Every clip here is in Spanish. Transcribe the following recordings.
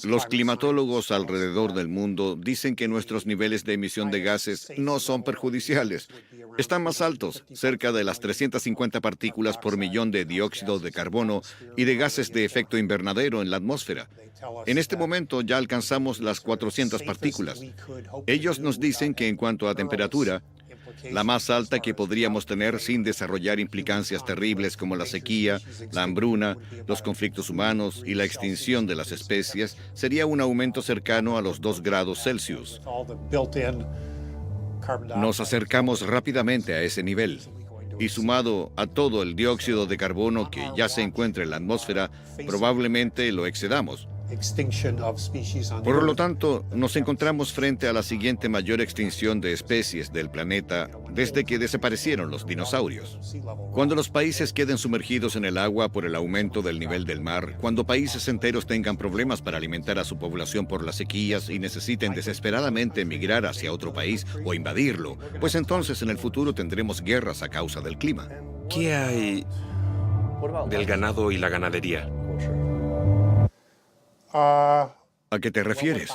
Los climatólogos alrededor del mundo dicen que nuestros niveles de emisión de gases no son perjudiciales. Están más altos, cerca de las 350 partículas por millón de dióxido de carbono y de gases de efecto invernadero en la atmósfera. En este momento ya alcanzamos las 400 partículas. Ellos nos dicen que en cuanto a temperatura, la más alta que podríamos tener sin desarrollar implicancias terribles como la sequía, la hambruna, los conflictos humanos y la extinción de las especies, sería un aumento cercano a los 2 grados Celsius. Nos acercamos rápidamente a ese nivel. Y sumado a todo el dióxido de carbono que ya se encuentra en la atmósfera, probablemente lo excedamos. Por lo tanto, nos encontramos frente a la siguiente mayor extinción de especies del planeta desde que desaparecieron los dinosaurios. Cuando los países queden sumergidos en el agua por el aumento del nivel del mar, cuando países enteros tengan problemas para alimentar a su población por las sequías y necesiten desesperadamente emigrar hacia otro país o invadirlo, pues entonces en el futuro tendremos guerras a causa del clima. ¿Qué hay del ganado y la ganadería? ¿A qué te refieres?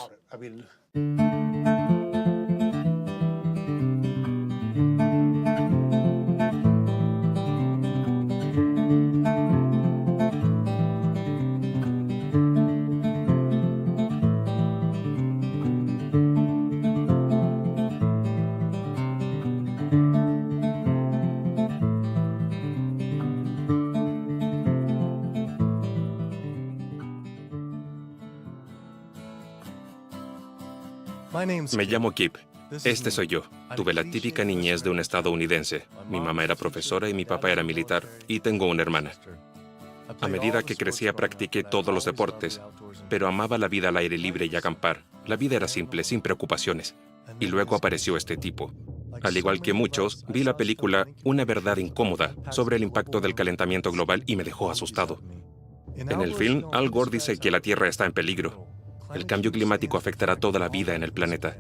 Me llamo Kip. Este soy yo. Tuve la típica niñez de un estadounidense. Mi mamá era profesora y mi papá era militar, y tengo una hermana. A medida que crecía practiqué todos los deportes, pero amaba la vida al aire libre y acampar. La vida era simple, sin preocupaciones. Y luego apareció este tipo. Al igual que muchos, vi la película Una verdad incómoda sobre el impacto del calentamiento global y me dejó asustado. En el film, Al Gore dice que la Tierra está en peligro. El cambio climático afectará toda la vida en el planeta.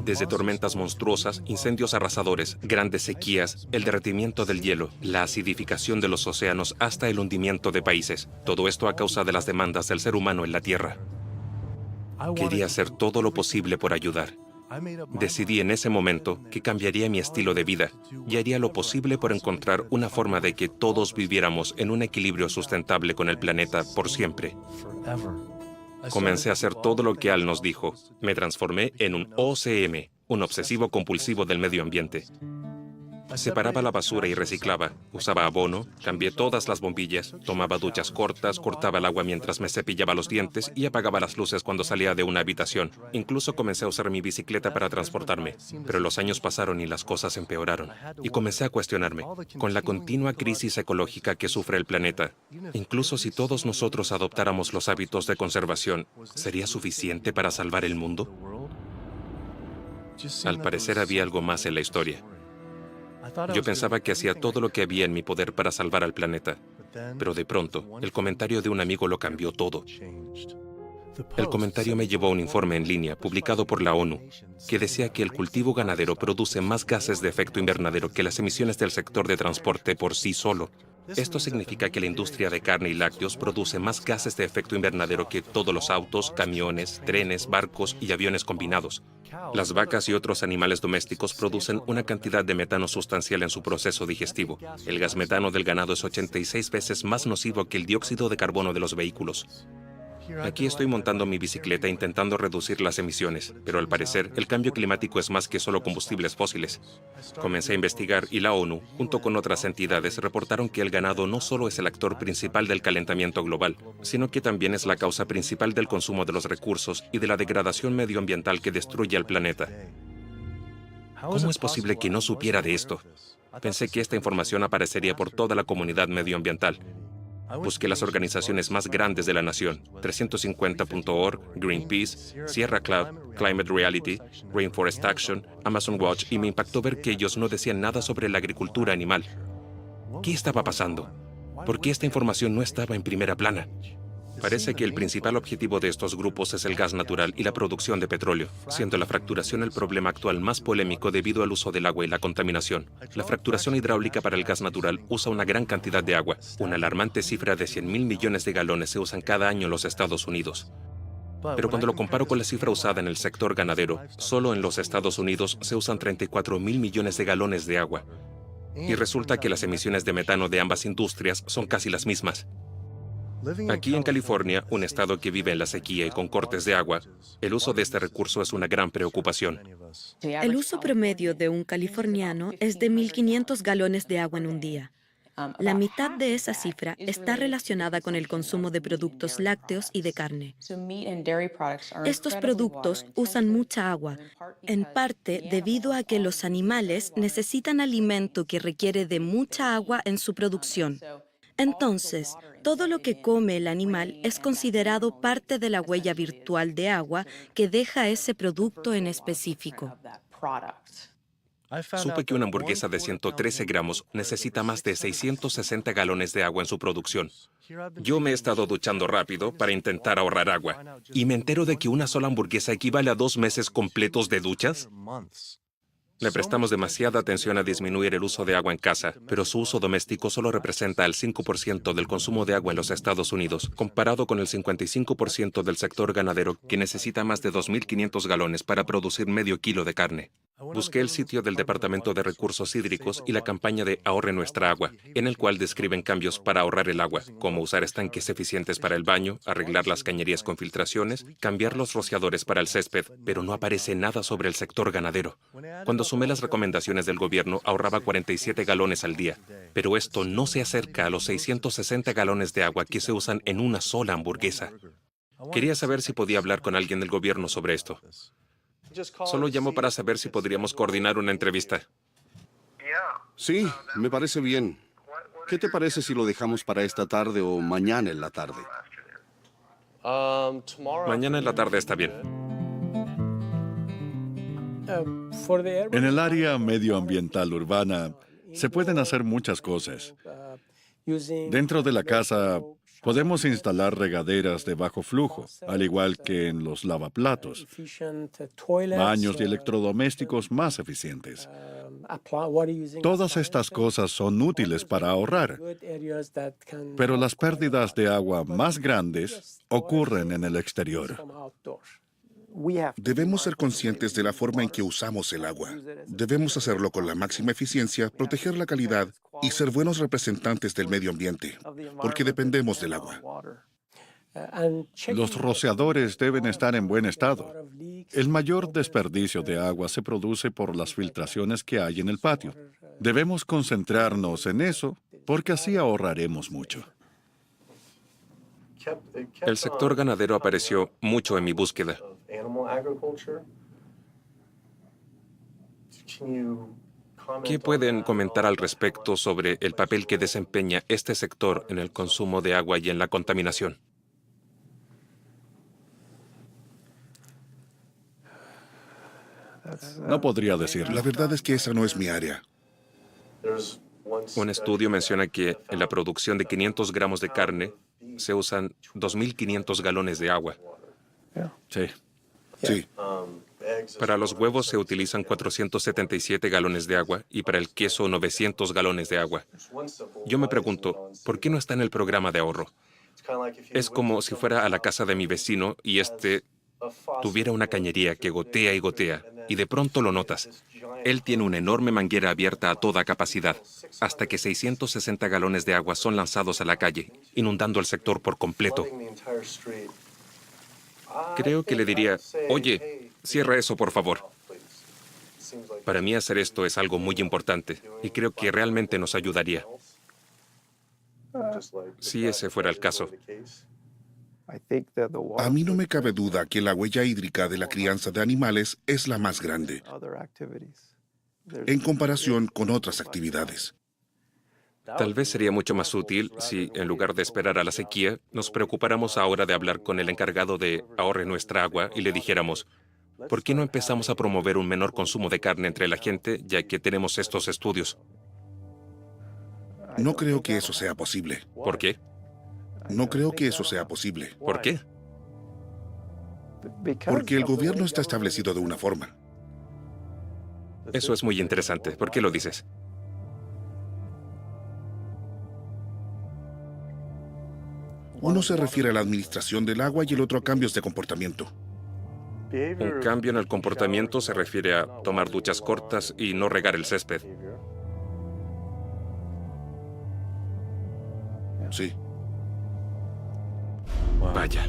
Desde tormentas monstruosas, incendios arrasadores, grandes sequías, el derretimiento del hielo, la acidificación de los océanos hasta el hundimiento de países. Todo esto a causa de las demandas del ser humano en la Tierra. Quería hacer todo lo posible por ayudar. Decidí en ese momento que cambiaría mi estilo de vida y haría lo posible por encontrar una forma de que todos viviéramos en un equilibrio sustentable con el planeta por siempre. Comencé a hacer todo lo que Al nos dijo. Me transformé en un OCM, un obsesivo compulsivo del medio ambiente. Separaba la basura y reciclaba. Usaba abono, cambié todas las bombillas, tomaba duchas cortas, cortaba el agua mientras me cepillaba los dientes y apagaba las luces cuando salía de una habitación. Incluso comencé a usar mi bicicleta para transportarme. Pero los años pasaron y las cosas empeoraron. Y comencé a cuestionarme, con la continua crisis ecológica que sufre el planeta, incluso si todos nosotros adoptáramos los hábitos de conservación, ¿sería suficiente para salvar el mundo? Al parecer había algo más en la historia. Yo pensaba que hacía todo lo que había en mi poder para salvar al planeta, pero de pronto, el comentario de un amigo lo cambió todo. El comentario me llevó a un informe en línea publicado por la ONU, que decía que el cultivo ganadero produce más gases de efecto invernadero que las emisiones del sector de transporte por sí solo. Esto significa que la industria de carne y lácteos produce más gases de efecto invernadero que todos los autos, camiones, trenes, barcos y aviones combinados. Las vacas y otros animales domésticos producen una cantidad de metano sustancial en su proceso digestivo. El gas metano del ganado es 86 veces más nocivo que el dióxido de carbono de los vehículos. Aquí estoy montando mi bicicleta intentando reducir las emisiones, pero al parecer el cambio climático es más que solo combustibles fósiles. Comencé a investigar y la ONU, junto con otras entidades, reportaron que el ganado no solo es el actor principal del calentamiento global, sino que también es la causa principal del consumo de los recursos y de la degradación medioambiental que destruye al planeta. ¿Cómo es posible que no supiera de esto? Pensé que esta información aparecería por toda la comunidad medioambiental. Busqué las organizaciones más grandes de la nación, 350.org, Greenpeace, Sierra Club, Climate Reality, Rainforest Action, Amazon Watch, y me impactó ver que ellos no decían nada sobre la agricultura animal. ¿Qué estaba pasando? ¿Por qué esta información no estaba en primera plana? Parece que el principal objetivo de estos grupos es el gas natural y la producción de petróleo, siendo la fracturación el problema actual más polémico debido al uso del agua y la contaminación. La fracturación hidráulica para el gas natural usa una gran cantidad de agua. Una alarmante cifra de 100.000 millones de galones se usan cada año en los Estados Unidos. Pero cuando lo comparo con la cifra usada en el sector ganadero, solo en los Estados Unidos se usan 34.000 millones de galones de agua. Y resulta que las emisiones de metano de ambas industrias son casi las mismas. Aquí en California, un estado que vive en la sequía y con cortes de agua, el uso de este recurso es una gran preocupación. El uso promedio de un californiano es de 1.500 galones de agua en un día. La mitad de esa cifra está relacionada con el consumo de productos lácteos y de carne. Estos productos usan mucha agua, en parte debido a que los animales necesitan alimento que requiere de mucha agua en su producción. Entonces, todo lo que come el animal es considerado parte de la huella virtual de agua que deja ese producto en específico. Supe que una hamburguesa de 113 gramos necesita más de 660 galones de agua en su producción. Yo me he estado duchando rápido para intentar ahorrar agua, y me entero de que una sola hamburguesa equivale a 2 meses completos de duchas. Le prestamos demasiada atención a disminuir el uso de agua en casa, pero su uso doméstico solo representa el 5% del consumo de agua en los Estados Unidos, comparado con el 55% del sector ganadero, que necesita más de 2.500 galones para producir medio kilo de carne. Busqué el sitio del Departamento de Recursos Hídricos y la campaña de Ahorre Nuestra Agua, en el cual describen cambios para ahorrar el agua, como usar estanques eficientes para el baño, arreglar las cañerías con filtraciones, cambiar los rociadores para el césped, pero no aparece nada sobre el sector ganadero. Cuando sumé las recomendaciones del gobierno, ahorraba 47 galones al día, pero esto no se acerca a los 660 galones de agua que se usan en una sola hamburguesa. Quería saber si podía hablar con alguien del gobierno sobre esto. Solo llamo para saber si podríamos coordinar una entrevista. Sí, me parece bien. ¿Qué te parece si lo dejamos para esta tarde o mañana en la tarde? Mañana en la tarde está bien. En el área medioambiental urbana se pueden hacer muchas cosas. Dentro de la casa podemos instalar regaderas de bajo flujo, al igual que en los lavaplatos, baños y electrodomésticos más eficientes. Todas estas cosas son útiles para ahorrar, pero las pérdidas de agua más grandes ocurren en el exterior. Debemos ser conscientes de la forma en que usamos el agua. Debemos hacerlo con la máxima eficiencia, proteger la calidad y ser buenos representantes del medio ambiente, porque dependemos del agua. Los rociadores deben estar en buen estado. El mayor desperdicio de agua se produce por las filtraciones que hay en el patio. Debemos concentrarnos en eso, porque así ahorraremos mucho. El sector ganadero apareció mucho en mi búsqueda. ¿Qué pueden comentar al respecto sobre el papel que desempeña este sector en el consumo de agua y en la contaminación? No podría decirlo. La verdad es que esa no es mi área. Un estudio menciona que en la producción de 500 gramos de carne se usan 2.500 galones de agua. Sí. Sí. Para los huevos se utilizan 477 galones de agua y para el queso 900 galones de agua. Yo me pregunto, ¿por qué no está en el programa de ahorro? Es como si fuera a la casa de mi vecino y tuviera una cañería que gotea y gotea, y de pronto lo notas. Él tiene una enorme manguera abierta a toda capacidad, hasta que 660 galones de agua son lanzados a la calle, inundando el sector por completo. Creo que le diría, oye, cierra eso, por favor. Para mí hacer esto es algo muy importante, y creo que realmente nos ayudaría. Si ese fuera el caso. A mí no me cabe duda que la huella hídrica de la crianza de animales es la más grande en comparación con otras actividades. Tal vez sería mucho más útil si, en lugar de esperar a la sequía, nos preocupáramos ahora de hablar con el encargado de Ahorre Nuestra Agua y le dijéramos, ¿por qué no empezamos a promover un menor consumo de carne entre la gente, ya que tenemos estos estudios? No creo que eso sea posible. ¿Por qué? No creo que eso sea posible, ¿Por qué? porque el gobierno está establecido de una forma. Eso es muy interesante. ¿Por qué lo dices? Uno se refiere a la administración del agua y el otro a cambios de comportamiento. Un cambio en el comportamiento se refiere a tomar duchas cortas y no regar el césped. Sí. Vaya,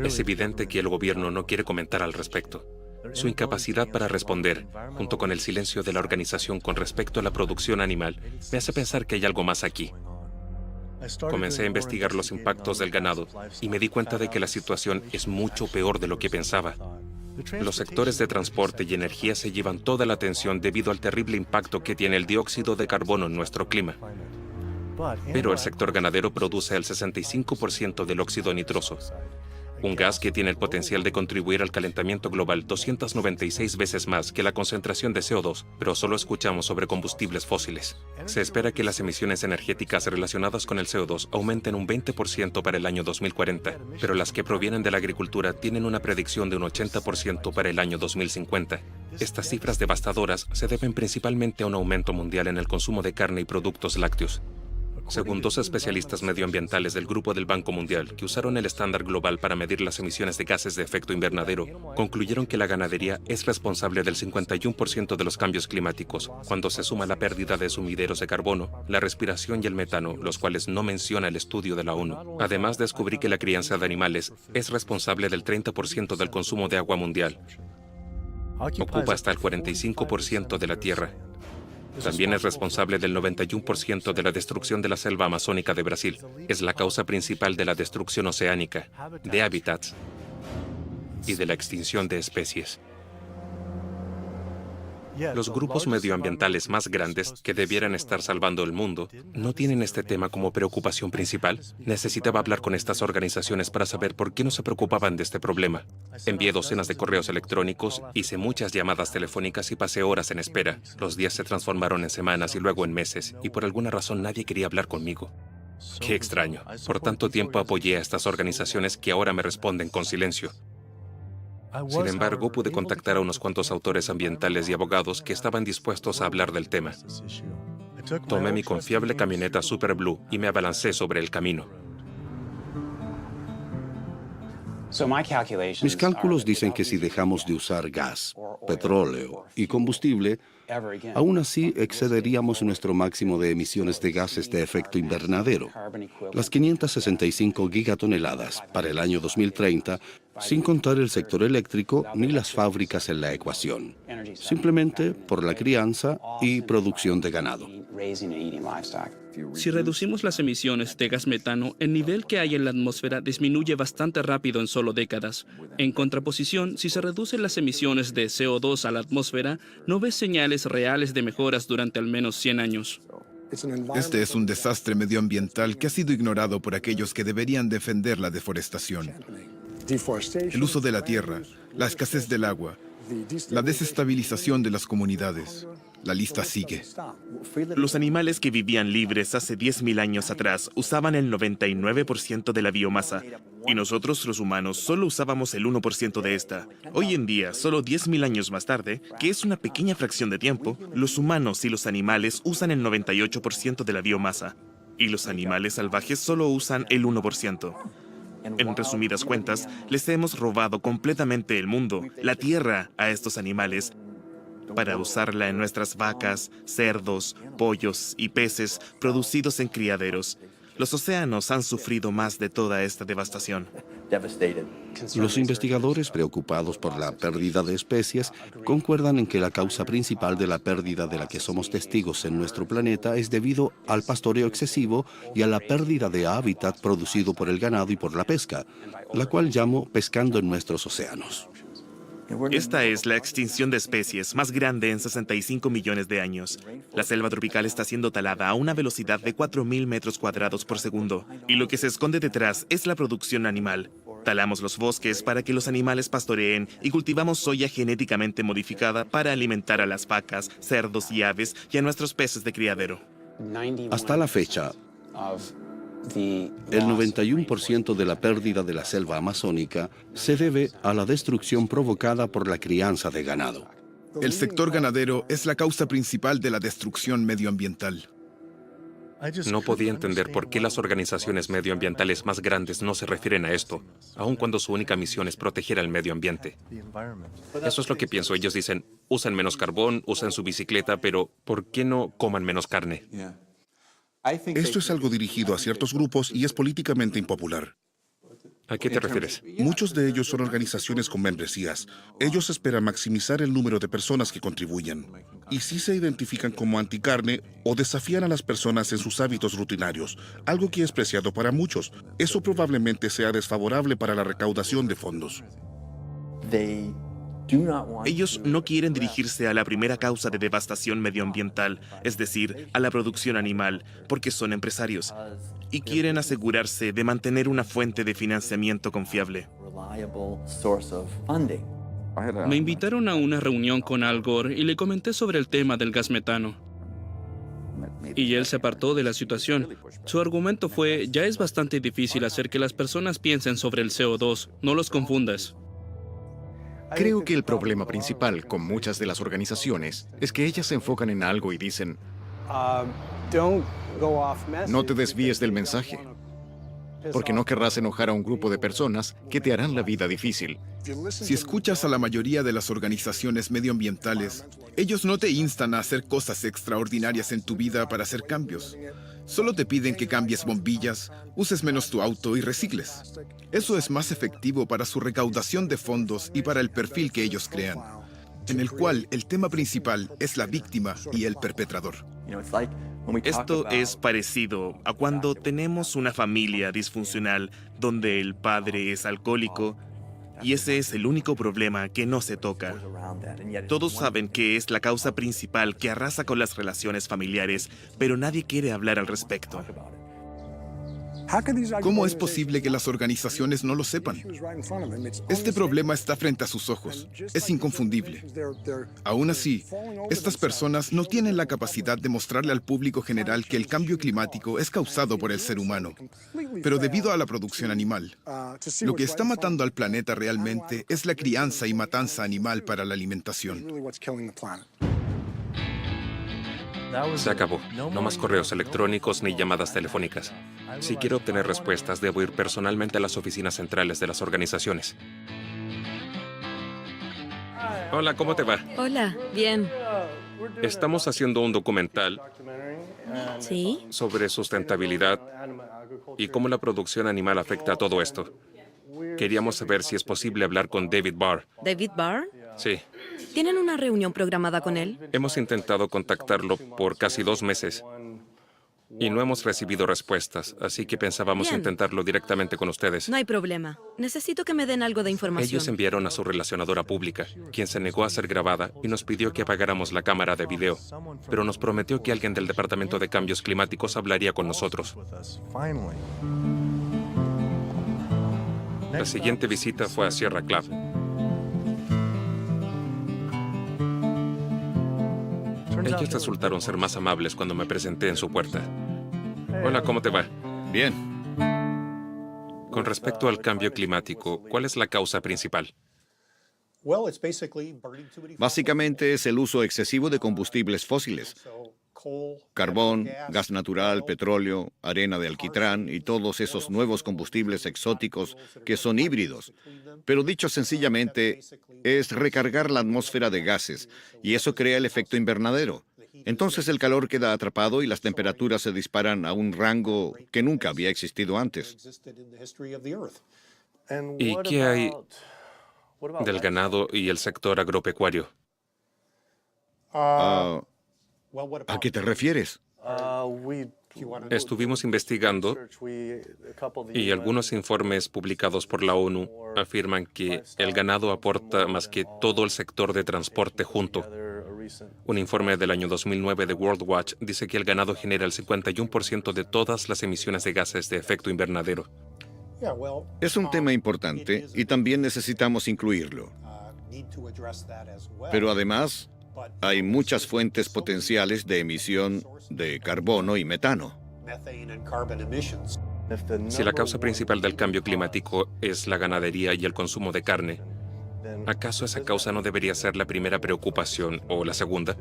es evidente que el gobierno no quiere comentar al respecto. Su incapacidad para responder, junto con el silencio de la organización con respecto a la producción animal, me hace pensar que hay algo más aquí. Comencé a investigar los impactos del ganado y me di cuenta de que la situación es mucho peor de lo que pensaba. Los sectores de transporte y energía se llevan toda la atención debido al terrible impacto que tiene el dióxido de carbono en nuestro clima. Pero el sector ganadero produce el 65% del óxido nitroso, un gas que tiene el potencial de contribuir al calentamiento global 296 veces más que la concentración de CO2, pero solo escuchamos sobre combustibles fósiles. Se espera que las emisiones energéticas relacionadas con el CO2 aumenten un 20% para el año 2040, pero las que provienen de la agricultura tienen una predicción de un 80% para el año 2050. Estas cifras devastadoras se deben principalmente a un aumento mundial en el consumo de carne y productos lácteos. Según dos especialistas medioambientales del Grupo del Banco Mundial, que usaron el estándar global para medir las emisiones de gases de efecto invernadero, concluyeron que la ganadería es responsable del 51% de los cambios climáticos, cuando se suma la pérdida de sumideros de carbono, la respiración y el metano, los cuales no menciona el estudio de la ONU. Además, descubrí que la crianza de animales es responsable del 30% del consumo de agua mundial. Ocupa hasta el 45% de la tierra. También es responsable del 91% de la destrucción de la selva amazónica de Brasil. Es la causa principal de la destrucción oceánica, de hábitats y de la extinción de especies. Los grupos medioambientales más grandes, que debieran estar salvando el mundo, no tienen este tema como preocupación principal. Necesitaba hablar con estas organizaciones para saber por qué no se preocupaban de este problema. Envié docenas de correos electrónicos, hice muchas llamadas telefónicas y pasé horas en espera. Los días se transformaron en semanas y luego en meses, y por alguna razón nadie quería hablar conmigo. Qué extraño. Por tanto tiempo apoyé a estas organizaciones que ahora me responden con silencio. Sin embargo, pude contactar a unos cuantos autores ambientales y abogados que estaban dispuestos a hablar del tema. Tomé mi confiable camioneta Super Blue y me abalancé sobre el camino. Mis cálculos dicen que si dejamos de usar gas, petróleo y combustible, aún así excederíamos nuestro máximo de emisiones de gases de efecto invernadero, las 565 gigatoneladas para el año 2030, sin contar el sector eléctrico ni las fábricas en la ecuación, simplemente por la crianza y producción de ganado. Si reducimos las emisiones de gas metano, el nivel que hay en la atmósfera disminuye bastante rápido en solo décadas. En contraposición, si se reducen las emisiones de CO2 a la atmósfera, no ves señales reales de mejoras durante al menos 100 años. Este es un desastre medioambiental que ha sido ignorado por aquellos que deberían defender la deforestación. El uso de la tierra, la escasez del agua, la desestabilización de las comunidades. La lista sigue. Los animales que vivían libres hace 10.000 años atrás usaban el 99% de la biomasa, y nosotros los humanos solo usábamos el 1% de esta. Hoy en día, solo 10.000 años más tarde, que es una pequeña fracción de tiempo, los humanos y los animales usan el 98% de la biomasa, y los animales salvajes solo usan el 1%. En resumidas cuentas, les hemos robado completamente el mundo, la tierra, a estos animales, para usarla en nuestras vacas, cerdos, pollos y peces producidos en criaderos. Los océanos han sufrido más de toda esta devastación. Los investigadores, preocupados por la pérdida de especies, concuerdan en que la causa principal de la pérdida de la que somos testigos en nuestro planeta es debido al pastoreo excesivo y a la pérdida de hábitat producido por el ganado y por la pesca, la cual llamo pescando en nuestros océanos. Esta es la extinción de especies más grande en 65 millones de años. La selva tropical está siendo talada a una velocidad de 4.000 metros cuadrados por segundo, y lo que se esconde detrás es la producción animal. Talamos los bosques para que los animales pastoreen y cultivamos soya genéticamente modificada para alimentar a las vacas, cerdos y aves y a nuestros peces de criadero. Hasta la fecha, El 91% de la pérdida de la selva amazónica se debe a la destrucción provocada por la crianza de ganado. El sector ganadero es la causa principal de la destrucción medioambiental. No podía entender por qué las organizaciones medioambientales más grandes no se refieren a esto, aun cuando su única misión es proteger al medio ambiente. Eso es lo que pienso. Ellos dicen, usen menos carbón, usen su bicicleta, pero ¿por qué no coman menos carne? Esto es algo dirigido a ciertos grupos y es políticamente impopular. ¿A qué te refieres? Muchos de ellos son organizaciones con membresías. Ellos esperan maximizar el número de personas que contribuyen. Y sí se identifican como anticarne o desafían a las personas en sus hábitos rutinarios, algo que es preciado para muchos. Eso probablemente sea desfavorable para la recaudación de fondos. Ellos no quieren dirigirse a la primera causa de devastación medioambiental, es decir, a la producción animal, porque son empresarios y quieren asegurarse de mantener una fuente de financiamiento confiable. Me invitaron a una reunión con Al Gore y le comenté sobre el tema del gas metano. Y él se apartó de la situación. Su argumento fue, ya es bastante difícil hacer que las personas piensen sobre el CO2, no los confundas. Creo que el problema principal con muchas de las organizaciones es que ellas se enfocan en algo y dicen, no te desvíes del mensaje, porque no querrás enojar a un grupo de personas que te harán la vida difícil. Si escuchas a la mayoría de las organizaciones medioambientales, ellos no te instan a hacer cosas extraordinarias en tu vida para hacer cambios. Solo te piden que cambies bombillas, uses menos tu auto y recicles. Eso es más efectivo para su recaudación de fondos y para el perfil que ellos crean, en el cual el tema principal es la víctima y el perpetrador. Esto es parecido a cuando tenemos una familia disfuncional donde el padre es alcohólico y ese es el único problema que no se toca. Todos saben que es la causa principal que arrasa con las relaciones familiares, pero nadie quiere hablar al respecto. ¿Cómo es posible que las organizaciones no lo sepan? Este problema está frente a sus ojos. Es inconfundible. Aún así, estas personas no tienen la capacidad de mostrarle al público general que el cambio climático es causado por el ser humano, pero debido a la producción animal. Lo que está matando al planeta realmente es la crianza y matanza animal para la alimentación. Se acabó. No más correos electrónicos ni llamadas telefónicas. Si quiero obtener respuestas, debo ir personalmente a las oficinas centrales de las organizaciones. Hola, ¿cómo te va? Hola, bien. Estamos haciendo un documental ¿Sí? sobre sustentabilidad y cómo la producción animal afecta a todo esto. Queríamos saber si es posible hablar con David Barr. ¿David Barr? Sí. ¿Tienen una reunión programada con él? Hemos intentado contactarlo por casi 2 meses y no hemos recibido respuestas, así que pensábamos Bien. intentarlo directamente con ustedes. No hay problema. Necesito que me den algo de información. Ellos enviaron a su relacionadora pública, quien se negó a ser grabada y nos pidió que apagáramos la cámara de video, pero nos prometió que alguien del Departamento de Cambios Climáticos hablaría con nosotros. La siguiente visita fue a Sierra Club. Ellos resultaron ser más amables cuando me presenté en su puerta. Hola, ¿cómo te va? Bien. Con respecto al cambio climático, ¿cuál es la causa principal? Básicamente es el uso excesivo de combustibles fósiles. Carbón, gas natural, petróleo, arena de alquitrán y todos esos nuevos combustibles exóticos que son híbridos. Pero dicho sencillamente, es recargar la atmósfera de gases y eso crea el efecto invernadero. Entonces el calor queda atrapado y las temperaturas se disparan a un rango que nunca había existido antes. ¿Y qué hay del ganado y el sector agropecuario? ¿A qué te refieres? Estuvimos investigando y algunos informes publicados por la ONU afirman que el ganado aporta más que todo el sector de transporte junto. Un informe del año 2009 de World Watch dice que el ganado genera el 51% de todas las emisiones de gases de efecto invernadero. Es un tema importante y también necesitamos incluirlo. Pero además, hay muchas fuentes potenciales de emisión de carbono y metano. Si la causa principal del cambio climático es la ganadería y el consumo de carne, ¿acaso esa causa no debería ser la primera preocupación o la segunda?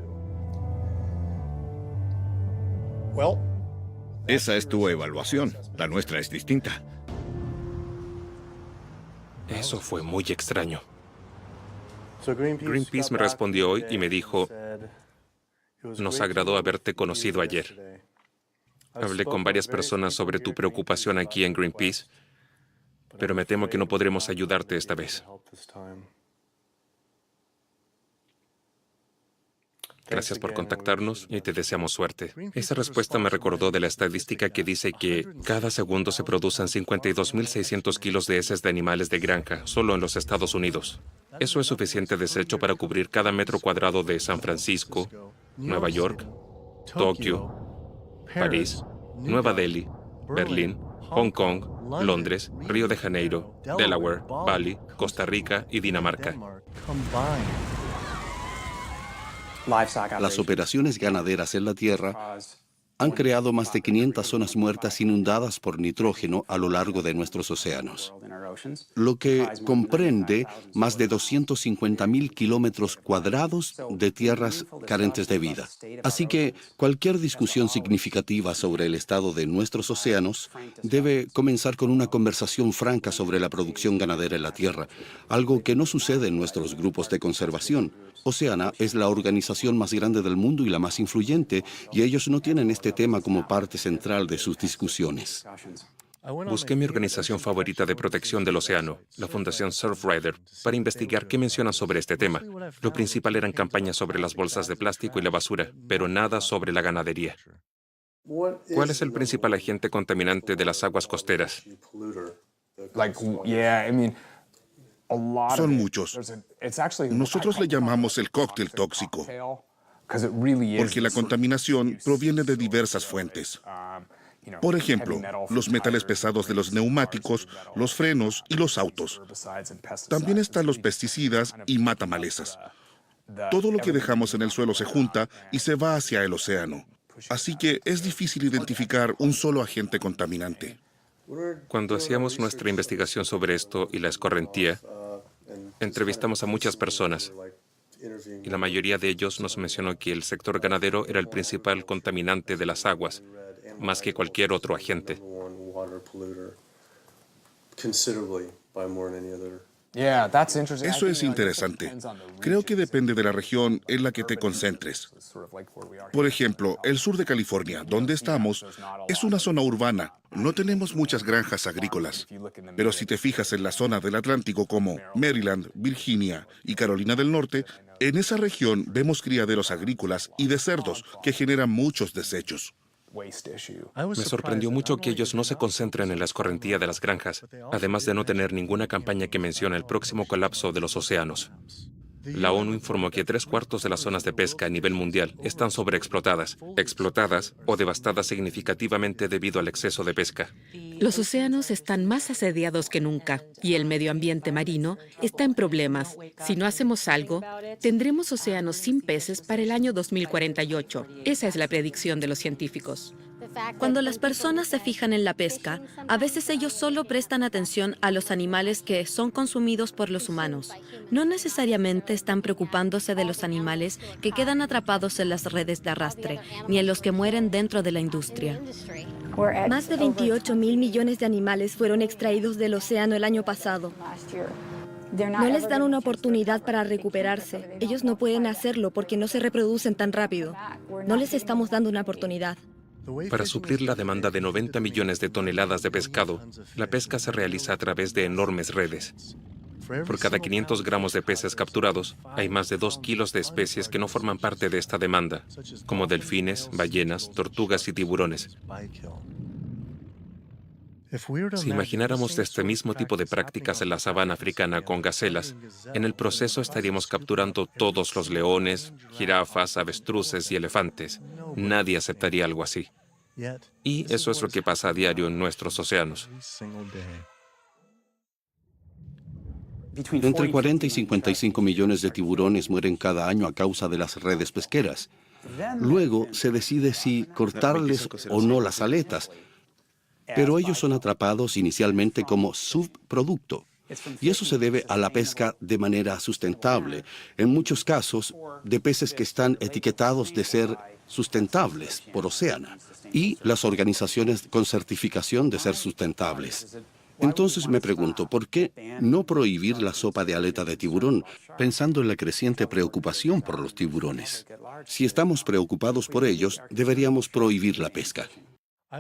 Esa es tu evaluación. La nuestra es distinta. Eso fue muy extraño. Greenpeace me respondió hoy y me dijo, nos agradó haberte conocido ayer. Hablé con varias personas sobre tu preocupación aquí en Greenpeace, pero me temo que no podremos ayudarte esta vez. Gracias por contactarnos y te deseamos suerte. Esa respuesta me recordó de la estadística que dice que cada segundo se producen 52.600 kilos de heces de animales de granja, solo en los Estados Unidos. Eso es suficiente desecho para cubrir cada metro cuadrado de San Francisco, Nueva York, Tokio, París, Nueva Delhi, Berlín, Hong Kong, Londres, Río de Janeiro, Delaware, Bali, Costa Rica y Dinamarca. Las operaciones ganaderas en la Tierra han creado más de 500 zonas muertas inundadas por nitrógeno a lo largo de nuestros océanos, lo que comprende más de 250.000 kilómetros cuadrados de tierras carentes de vida. Así que cualquier discusión significativa sobre el estado de nuestros océanos debe comenzar con una conversación franca sobre la producción ganadera en la Tierra, algo que no sucede en nuestros grupos de conservación. Oceana es la organización más grande del mundo y la más influyente, y ellos no tienen este tema como parte central de sus discusiones. Busqué mi organización favorita de protección del océano, la Fundación Surfrider, para investigar qué mencionan sobre este tema. Lo principal eran campañas sobre las bolsas de plástico y la basura, pero nada sobre la ganadería. ¿Cuál es el principal agente contaminante de las aguas costeras? Son muchos. Nosotros le llamamos el cóctel tóxico, porque la contaminación proviene de diversas fuentes. Por ejemplo, los metales pesados de los neumáticos, los frenos y los autos. También están los pesticidas y matamalezas. Todo lo que dejamos en el suelo se junta y se va hacia el océano. Así que es difícil identificar un solo agente contaminante. Cuando hacíamos nuestra investigación sobre esto y la escorrentía, entrevistamos a muchas personas y la mayoría de ellos nos mencionó que el sector ganadero era el principal contaminante de las aguas, más que cualquier otro agente. Eso es interesante. Creo que depende de la región en la que te concentres. Por ejemplo, el sur de California, donde estamos, es una zona urbana. No tenemos muchas granjas agrícolas. Pero si te fijas en la zona del Atlántico como Maryland, Virginia y Carolina del Norte, en esa región vemos criaderos agrícolas y de cerdos que generan muchos desechos. Me sorprendió mucho que ellos no se concentren en la escorrentía de las granjas, además de no tener ninguna campaña que mencione el próximo colapso de los océanos. La ONU informó que 3/4 de las zonas de pesca a nivel mundial están sobreexplotadas, explotadas o devastadas significativamente debido al exceso de pesca. Los océanos están más asediados que nunca y el medio ambiente marino está en problemas. Si no hacemos algo, tendremos océanos sin peces para el año 2048. Esa es la predicción de los científicos. Cuando las personas se fijan en la pesca, a veces ellos solo prestan atención a los animales que son consumidos por los humanos. No necesariamente están preocupándose de los animales que quedan atrapados en las redes de arrastre, ni en los que mueren dentro de la industria. Más de 28.000 millones de animales fueron extraídos del océano el año pasado. No les dan una oportunidad para recuperarse. Ellos no pueden hacerlo porque no se reproducen tan rápido. No les estamos dando una oportunidad. Para suplir la demanda de 90 millones de toneladas de pescado, la pesca se realiza a través de enormes redes. Por cada 500 gramos de peces capturados, hay más de 2 kilos de especies que no forman parte de esta demanda, como delfines, ballenas, tortugas y tiburones. Si imagináramos este mismo tipo de prácticas en la sabana africana con gacelas, en el proceso estaríamos capturando todos los leones, jirafas, avestruces y elefantes. Nadie aceptaría algo así. Y eso es lo que pasa a diario en nuestros océanos. Entre 40 y 55 millones de tiburones mueren cada año a causa de las redes pesqueras. Luego se decide si cortarles o no las aletas. pero ellos son atrapados inicialmente como subproducto. Y eso se debe a la pesca de manera sustentable, en muchos casos de peces que están etiquetados de ser sustentables por Oceana y las organizaciones con certificación de ser sustentables. Entonces me pregunto, ¿por qué no prohibir la sopa de aleta de tiburón, pensando en la creciente preocupación por los tiburones? Si estamos preocupados por ellos, deberíamos prohibir la pesca.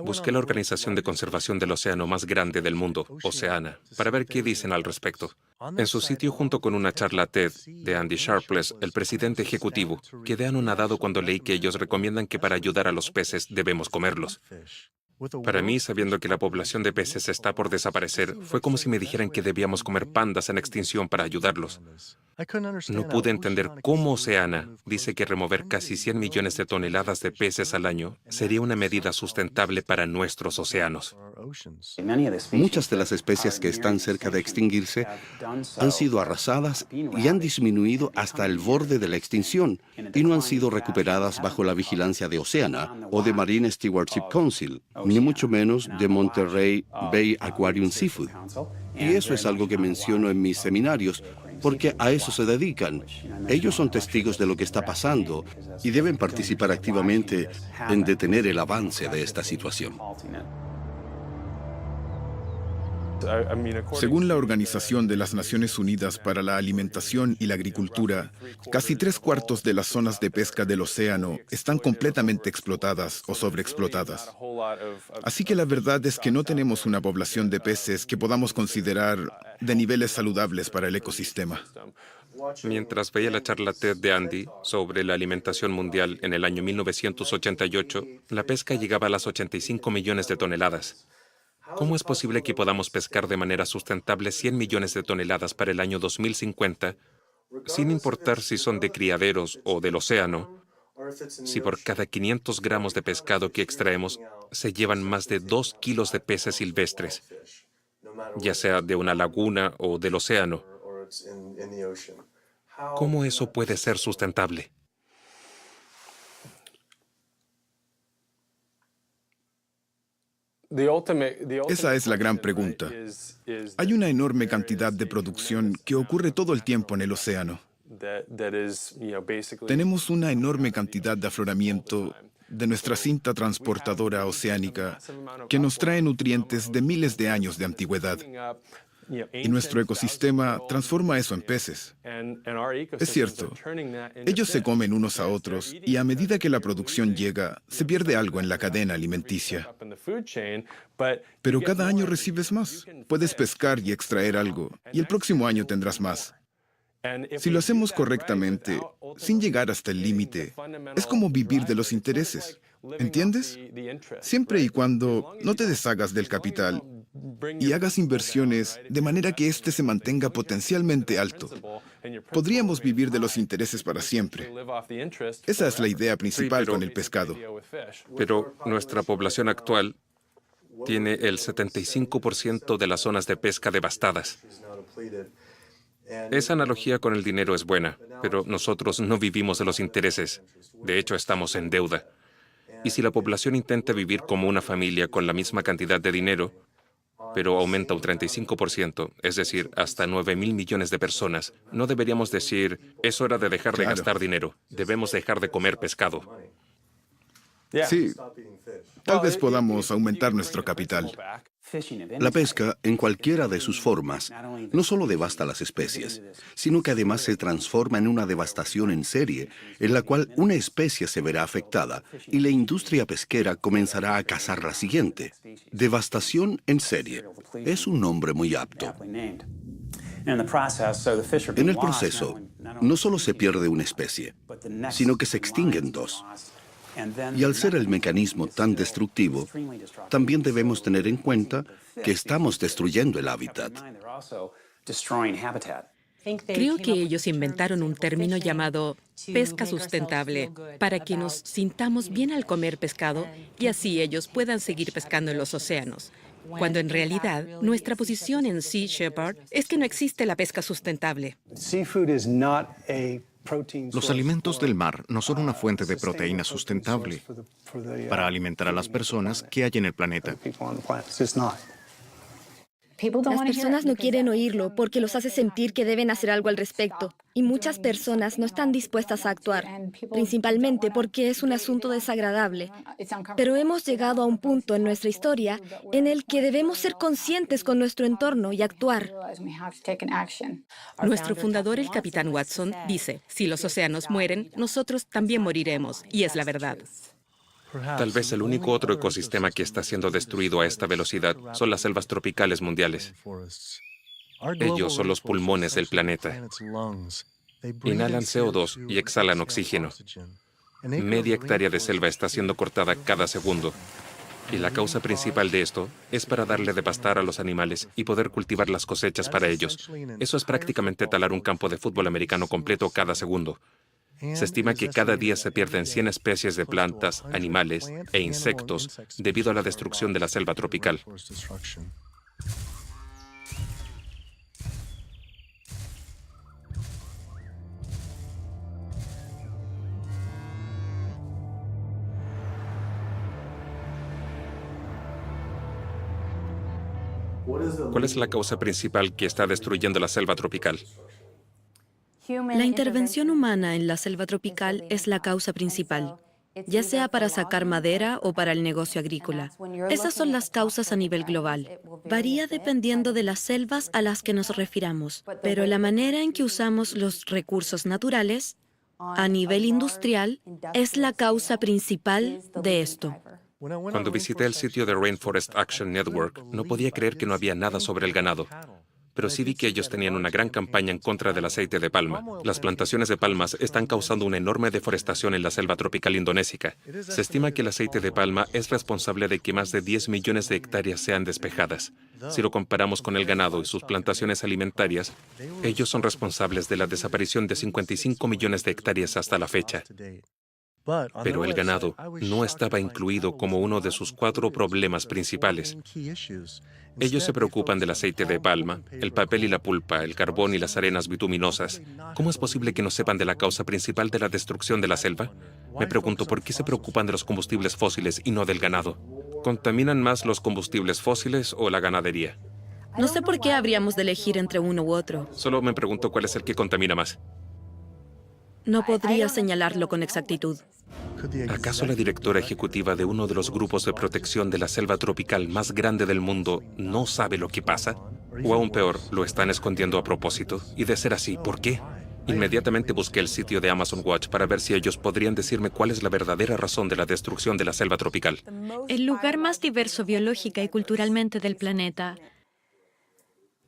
Busqué la organización de conservación del océano más grande del mundo, Oceana, para ver qué dicen al respecto. En su sitio, junto con una charla TED de Andy Sharpless, el presidente ejecutivo, quedé anonadado cuando leí que ellos recomiendan que para ayudar a los peces debemos comerlos. Para mí, sabiendo que la población de peces está por desaparecer, fue como si me dijeran que debíamos comer pandas en extinción para ayudarlos. No pude entender cómo Oceana dice que remover casi 100 millones de toneladas de peces al año sería una medida sustentable para nuestros océanos. Muchas de las especies que están cerca de extinguirse han sido arrasadas y han disminuido hasta el borde de la extinción y no han sido recuperadas bajo la vigilancia de Oceana o de Marine Stewardship Council, ni mucho menos de Monterey Bay Aquarium Seafood. Y eso es algo que menciono en mis seminarios, porque a eso se dedican. Ellos son testigos de lo que está pasando y deben participar activamente en detener el avance de esta situación. Según la Organización de las Naciones Unidas para la Alimentación y la Agricultura, casi 3/4 de las zonas de pesca del océano están completamente explotadas o sobreexplotadas. Así que la verdad es que no tenemos una población de peces que podamos considerar de niveles saludables para el ecosistema. Mientras veía la charla TED de Andy sobre la alimentación mundial en el año 1988, la pesca llegaba a las 85 millones de toneladas. ¿Cómo es posible que podamos pescar de manera sustentable 100 millones de toneladas para el año 2050, sin importar si son de criaderos o del océano, si por cada 500 gramos de pescado que extraemos se llevan más de 2 kilos de peces silvestres, ya sea de una laguna o del océano? ¿Cómo eso puede ser sustentable? Esa es la gran pregunta. Hay una enorme cantidad de producción que ocurre todo el tiempo en el océano. Tenemos una enorme cantidad de afloramiento de nuestra cinta transportadora oceánica que nos trae nutrientes de miles de años de antigüedad. Y nuestro ecosistema transforma eso en peces. Es cierto, ellos se comen unos a otros y a medida que la producción llega, se pierde algo en la cadena alimenticia. Pero cada año recibes más. Puedes pescar y extraer algo, y el próximo año tendrás más. Si lo hacemos correctamente, sin llegar hasta el límite, es como vivir de los intereses. ¿Entiendes? Siempre y cuando no te deshagas del capital y hagas inversiones de manera que éste se mantenga potencialmente alto, podríamos vivir de los intereses para siempre. Esa es la idea principal con el pescado. Pero nuestra población actual tiene el 75% de las zonas de pesca devastadas. Esa analogía con el dinero es buena, pero nosotros no vivimos de los intereses. De hecho, estamos en deuda. Y si la población intenta vivir como una familia con la misma cantidad de dinero, pero aumenta un 35%, es decir, hasta 9.000 millones de personas, no deberíamos decir, es hora de dejar de gastar dinero, debemos dejar de comer pescado. Sí, tal vez podamos aumentar nuestro capital. La pesca, en cualquiera de sus formas, no solo devasta las especies, sino que además se transforma en una devastación en serie, en la cual una especie se verá afectada y la industria pesquera comenzará a cazar la siguiente. Devastación en serie. Es un nombre muy apto. En el proceso, no solo se pierde una especie, sino que se extinguen dos. Y al ser el mecanismo tan destructivo, también debemos tener en cuenta que estamos destruyendo el hábitat. Creo que ellos inventaron un término llamado pesca sustentable para que nos sintamos bien al comer pescado y así ellos puedan seguir pescando en los océanos. Cuando en realidad nuestra posición en Sea Shepherd es que no existe la pesca sustentable. Los alimentos del mar no son una fuente de proteína sustentable para alimentar a las personas que hay en el planeta. Las personas no quieren oírlo porque los hace sentir que deben hacer algo al respecto. Y muchas personas no están dispuestas a actuar, principalmente porque es un asunto desagradable. Pero hemos llegado a un punto en nuestra historia en el que debemos ser conscientes con nuestro entorno y actuar. Nuestro fundador, el capitán Watson, dice, si los océanos mueren, nosotros también moriremos, y es la verdad. Tal vez el único otro ecosistema que está siendo destruido a esta velocidad son las selvas tropicales mundiales. Ellos son los pulmones del planeta. Inhalan CO2 y exhalan oxígeno. Media hectárea de selva está siendo cortada cada segundo. Y la causa principal de esto es para darle de pastar a los animales y poder cultivar las cosechas para ellos. Eso es prácticamente talar un campo de fútbol americano completo cada segundo. Se estima que cada día se pierden 100 especies de plantas, animales e insectos debido a la destrucción de la selva tropical. ¿Cuál es la causa principal que está destruyendo la selva tropical? La intervención humana en la selva tropical es la causa principal, ya sea para sacar madera o para el negocio agrícola. Esas son las causas a nivel global. Varía dependiendo de las selvas a las que nos refiramos, pero la manera en que usamos los recursos naturales a nivel industrial es la causa principal de esto. Cuando visité el sitio de Rainforest Action Network, no podía creer que no había nada sobre el ganado. Pero sí vi que ellos tenían una gran campaña en contra del aceite de palma. Las plantaciones de palmas están causando una enorme deforestación en la selva tropical indonésica. Se estima que el aceite de palma es responsable de que más de 10 millones de hectáreas sean despejadas. Si lo comparamos con el ganado y sus plantaciones alimentarias, ellos son responsables de la desaparición de 55 millones de hectáreas hasta la fecha. Pero el ganado no estaba incluido como uno de sus 4 problemas principales. Ellos se preocupan del aceite de palma, el papel y la pulpa, el carbón y las arenas bituminosas. ¿Cómo es posible que no sepan de la causa principal de la destrucción de la selva? Me pregunto por qué se preocupan de los combustibles fósiles y no del ganado. ¿Contaminan más los combustibles fósiles o la ganadería? No sé por qué habríamos de elegir entre uno u otro. Solo me pregunto cuál es el que contamina más. No podría señalarlo con exactitud. ¿Acaso la directora ejecutiva de uno de los grupos de protección de la selva tropical más grande del mundo no sabe lo que pasa? O aún peor, lo están escondiendo a propósito. Y de ser así, ¿por qué? Inmediatamente busqué el sitio de Amazon Watch para ver si ellos podrían decirme cuál es la verdadera razón de la destrucción de la selva tropical. El lugar más diverso biológica y culturalmente del planeta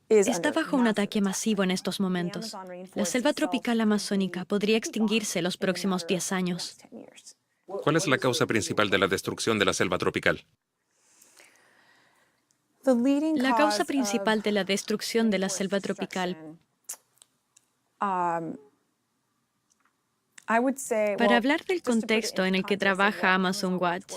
está bajo un ataque masivo en estos momentos. La selva tropical amazónica podría extinguirse los próximos 10 años. ¿Cuál es la causa principal de la destrucción de la selva tropical? La causa principal de la destrucción de la selva tropical, para hablar del contexto en el que trabaja Amazon Watch,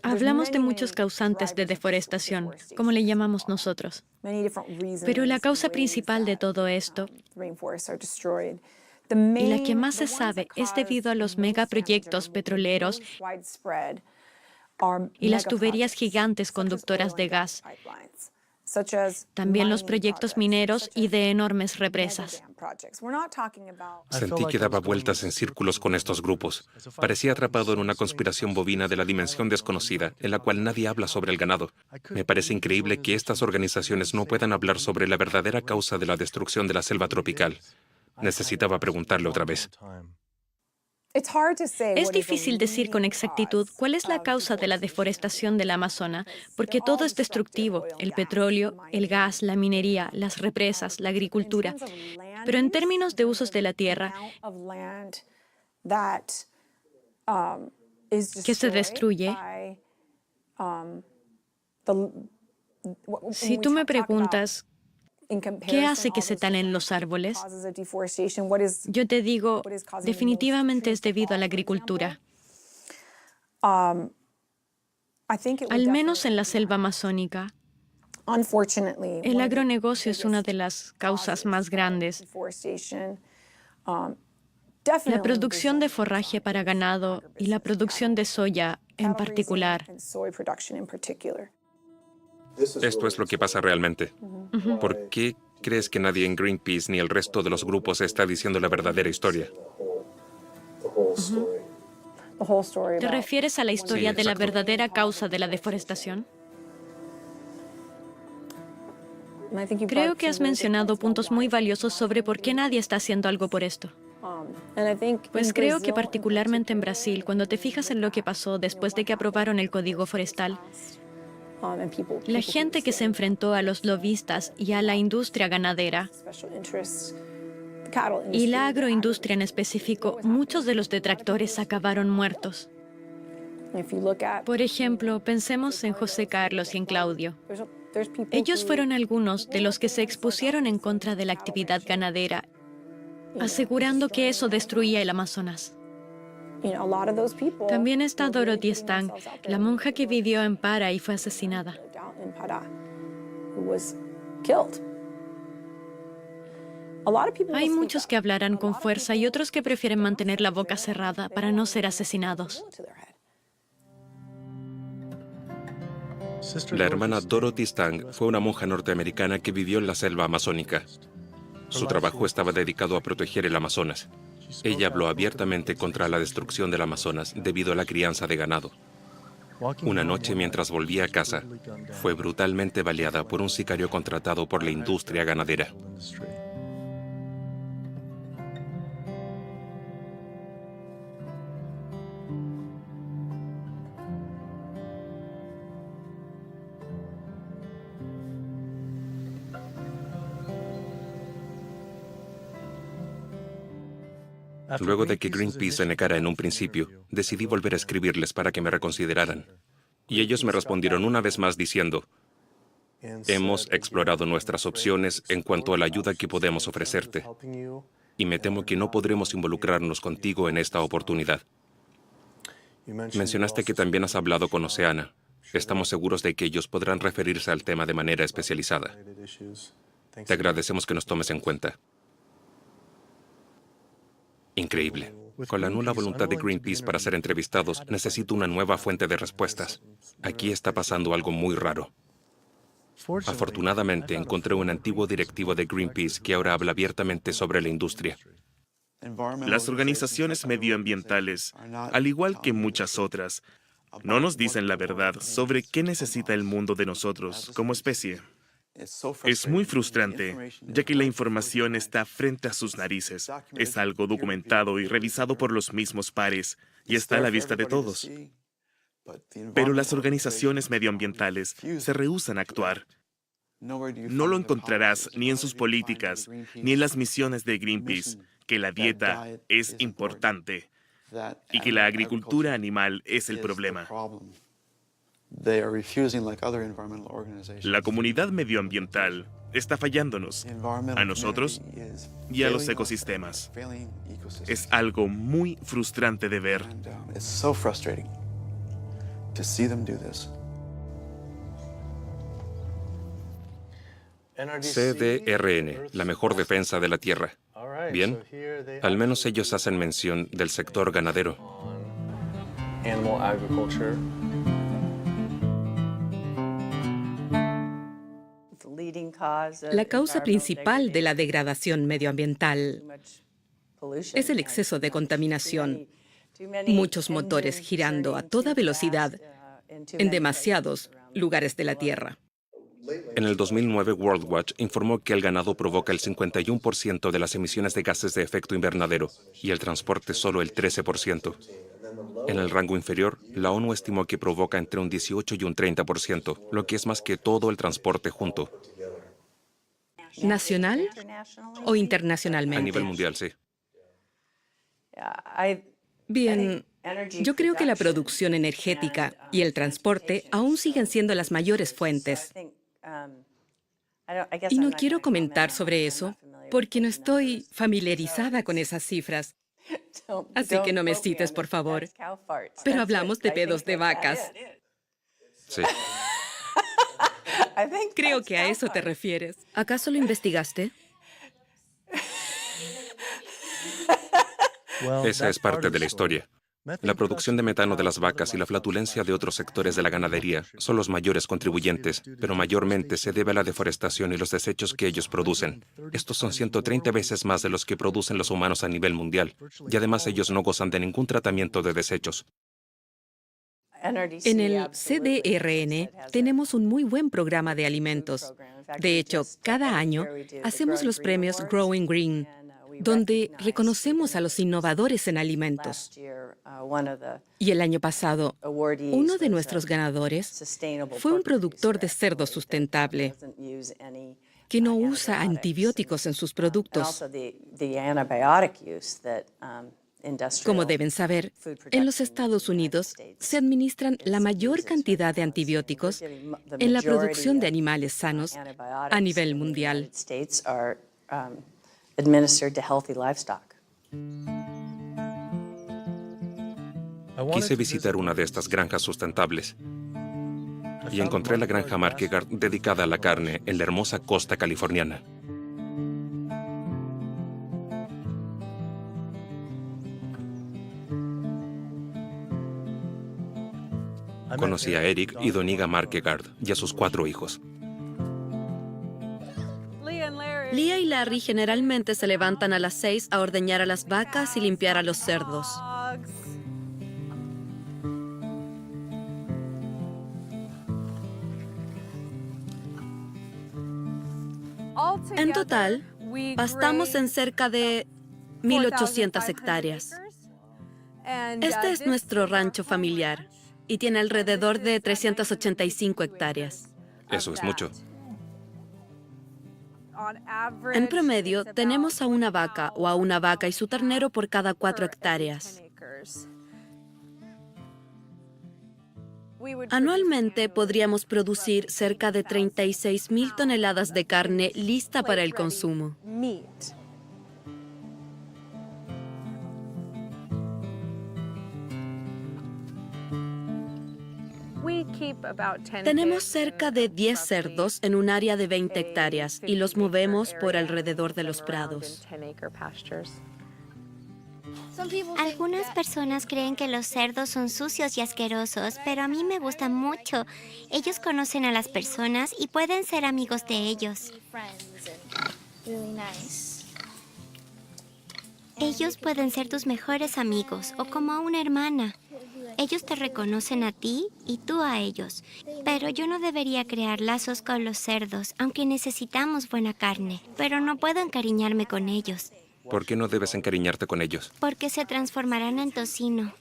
hablamos de muchos causantes de deforestación, como le llamamos nosotros. Pero la causa principal de todo esto, y la que más se sabe, es debido a los megaproyectos petroleros y las tuberías gigantes conductoras de gas, también los proyectos mineros y de enormes represas. Sentí que daba vueltas en círculos con estos grupos. Parecía atrapado en una conspiración bovina de la dimensión desconocida, en la cual nadie habla sobre el ganado. Me parece increíble que estas organizaciones no puedan hablar sobre la verdadera causa de la destrucción de la selva tropical. Necesitaba preguntarle otra vez. Es difícil decir con exactitud cuál es la causa de la deforestación del Amazonas, porque todo es destructivo: el petróleo, el gas, la minería, las represas, la agricultura. Pero en términos de usos de la tierra, que se destruye, si tú me preguntas, ¿qué hace que se talen los árboles? Yo te digo, definitivamente es debido a la agricultura. Al menos en la selva amazónica, El agronegocio es una de las causas más grandes. La producción de forraje para ganado y la producción de soya en particular. Esto es lo que pasa realmente. ¿Por qué crees que nadie en Greenpeace ni el resto de los grupos está diciendo la verdadera historia? ¿Te refieres a la historia Sí, de la exacto. verdadera causa de la deforestación? Creo que has mencionado puntos muy valiosos sobre por qué nadie está haciendo algo por esto. Pues creo que particularmente en Brasil, cuando te fijas en lo que pasó después de que aprobaron el Código Forestal, la gente que se enfrentó a los lobistas y a la industria ganadera y la agroindustria en específico, muchos de los detractores acabaron muertos. Por ejemplo, pensemos en José Carlos y en Claudio. Ellos fueron algunos de los que se expusieron en contra de la actividad ganadera, asegurando que eso destruía el Amazonas. También está Dorothy Stang, la monja que vivió en Para y fue asesinada. Hay muchos que hablarán con fuerza y otros que prefieren mantener la boca cerrada para no ser asesinados. La hermana Dorothy Stang fue una monja norteamericana que vivió en la selva amazónica. Su trabajo estaba dedicado a proteger el Amazonas. Ella habló abiertamente contra la destrucción del Amazonas debido a la crianza de ganado. Una noche, mientras volvía a casa, fue brutalmente baleada por un sicario contratado por la industria ganadera. Luego de que Greenpeace se negara en un principio, decidí volver a escribirles para que me reconsideraran. Y ellos me respondieron una vez más diciendo, hemos explorado nuestras opciones en cuanto a la ayuda que podemos ofrecerte, y me temo que no podremos involucrarnos contigo en esta oportunidad. Mencionaste que también has hablado con Oceana. Estamos seguros de que ellos podrán referirse al tema de manera especializada. Te agradecemos que nos tomes en cuenta. Increíble. Con la nula voluntad de Greenpeace para ser entrevistados, necesito una nueva fuente de respuestas. Aquí está pasando algo muy raro. Afortunadamente, encontré un antiguo directivo de Greenpeace que ahora habla abiertamente sobre la industria. Las organizaciones medioambientales, al igual que muchas otras, no nos dicen la verdad sobre qué necesita el mundo de nosotros como especie. Es muy frustrante, ya que la información está frente a sus narices. Es algo documentado y revisado por los mismos pares y está a la vista de todos. Pero las organizaciones medioambientales se rehúsan a actuar. No lo encontrarás ni en sus políticas, ni en las misiones de Greenpeace, que la dieta es importante y que la agricultura animal es el problema. La comunidad medioambiental está fallándonos, a nosotros y a los ecosistemas. Es algo muy frustrante de ver. CDRN, la mejor defensa de la tierra. Bien, al menos ellos hacen mención del sector ganadero. La causa principal de la degradación medioambiental es el exceso de contaminación. Muchos motores girando a toda velocidad en demasiados lugares de la Tierra. En el 2009, World Watch informó que el ganado provoca el 51% de las emisiones de gases de efecto invernadero y el transporte solo el 13%. En el rango inferior, la ONU estimó que provoca entre un 18 y un 30%, lo que es más que todo el transporte junto. ¿Nacional o internacionalmente? A nivel mundial, sí. Bien, yo creo que la producción energética y el transporte aún siguen siendo las mayores fuentes. Y no quiero comentar sobre eso porque no estoy familiarizada con esas cifras. Así que no me cites, por favor. Pero hablamos de pedos de vacas. Sí. Creo que a eso te refieres. ¿Acaso lo investigaste? Esa es parte de la historia. La producción de metano de las vacas y la flatulencia de otros sectores de la ganadería son los mayores contribuyentes, pero mayormente se debe a la deforestación y los desechos que ellos producen. Estos son 130 veces más de los que producen los humanos a nivel mundial, y además ellos no gozan de ningún tratamiento de desechos. En el CDRN tenemos un muy buen programa de alimentos. De hecho, cada año hacemos los premios Growing Green, donde reconocemos a los innovadores en alimentos. Y el año pasado, uno de nuestros ganadores fue un productor de cerdo sustentable que no usa antibióticos en sus productos. Como deben saber, en los Estados Unidos se administran la mayor cantidad de antibióticos en la producción de animales sanos a nivel mundial. Quise visitar una de estas granjas sustentables y encontré la granja Marquegard dedicada a la carne en la hermosa costa californiana. Conocí a Eric y Doniga Marquegard y a sus 4 hijos. Leah y Larry generalmente se levantan a las 6 a ordeñar a las vacas y limpiar a los cerdos. En total, pastamos en cerca de 1.800 hectáreas. Este es nuestro rancho familiar y tiene alrededor de 385 hectáreas. Eso es mucho. En promedio, tenemos a una vaca o a una vaca y su ternero por cada 4 hectáreas. Anualmente podríamos producir cerca de 36.000 toneladas de carne lista para el consumo. Tenemos cerca de 10 cerdos en un área de 20 hectáreas y los movemos por alrededor de los prados. Algunas personas creen que los cerdos son sucios y asquerosos, pero a mí me gustan mucho. Ellos conocen a las personas y pueden ser amigos de ellos. Ellos pueden ser tus mejores amigos o como una hermana. Ellos te reconocen a ti y tú a ellos. Pero yo no debería crear lazos con los cerdos, aunque necesitamos buena carne. Pero no puedo encariñarme con ellos. ¿Por qué no debes encariñarte con ellos? Porque se transformarán en tocino.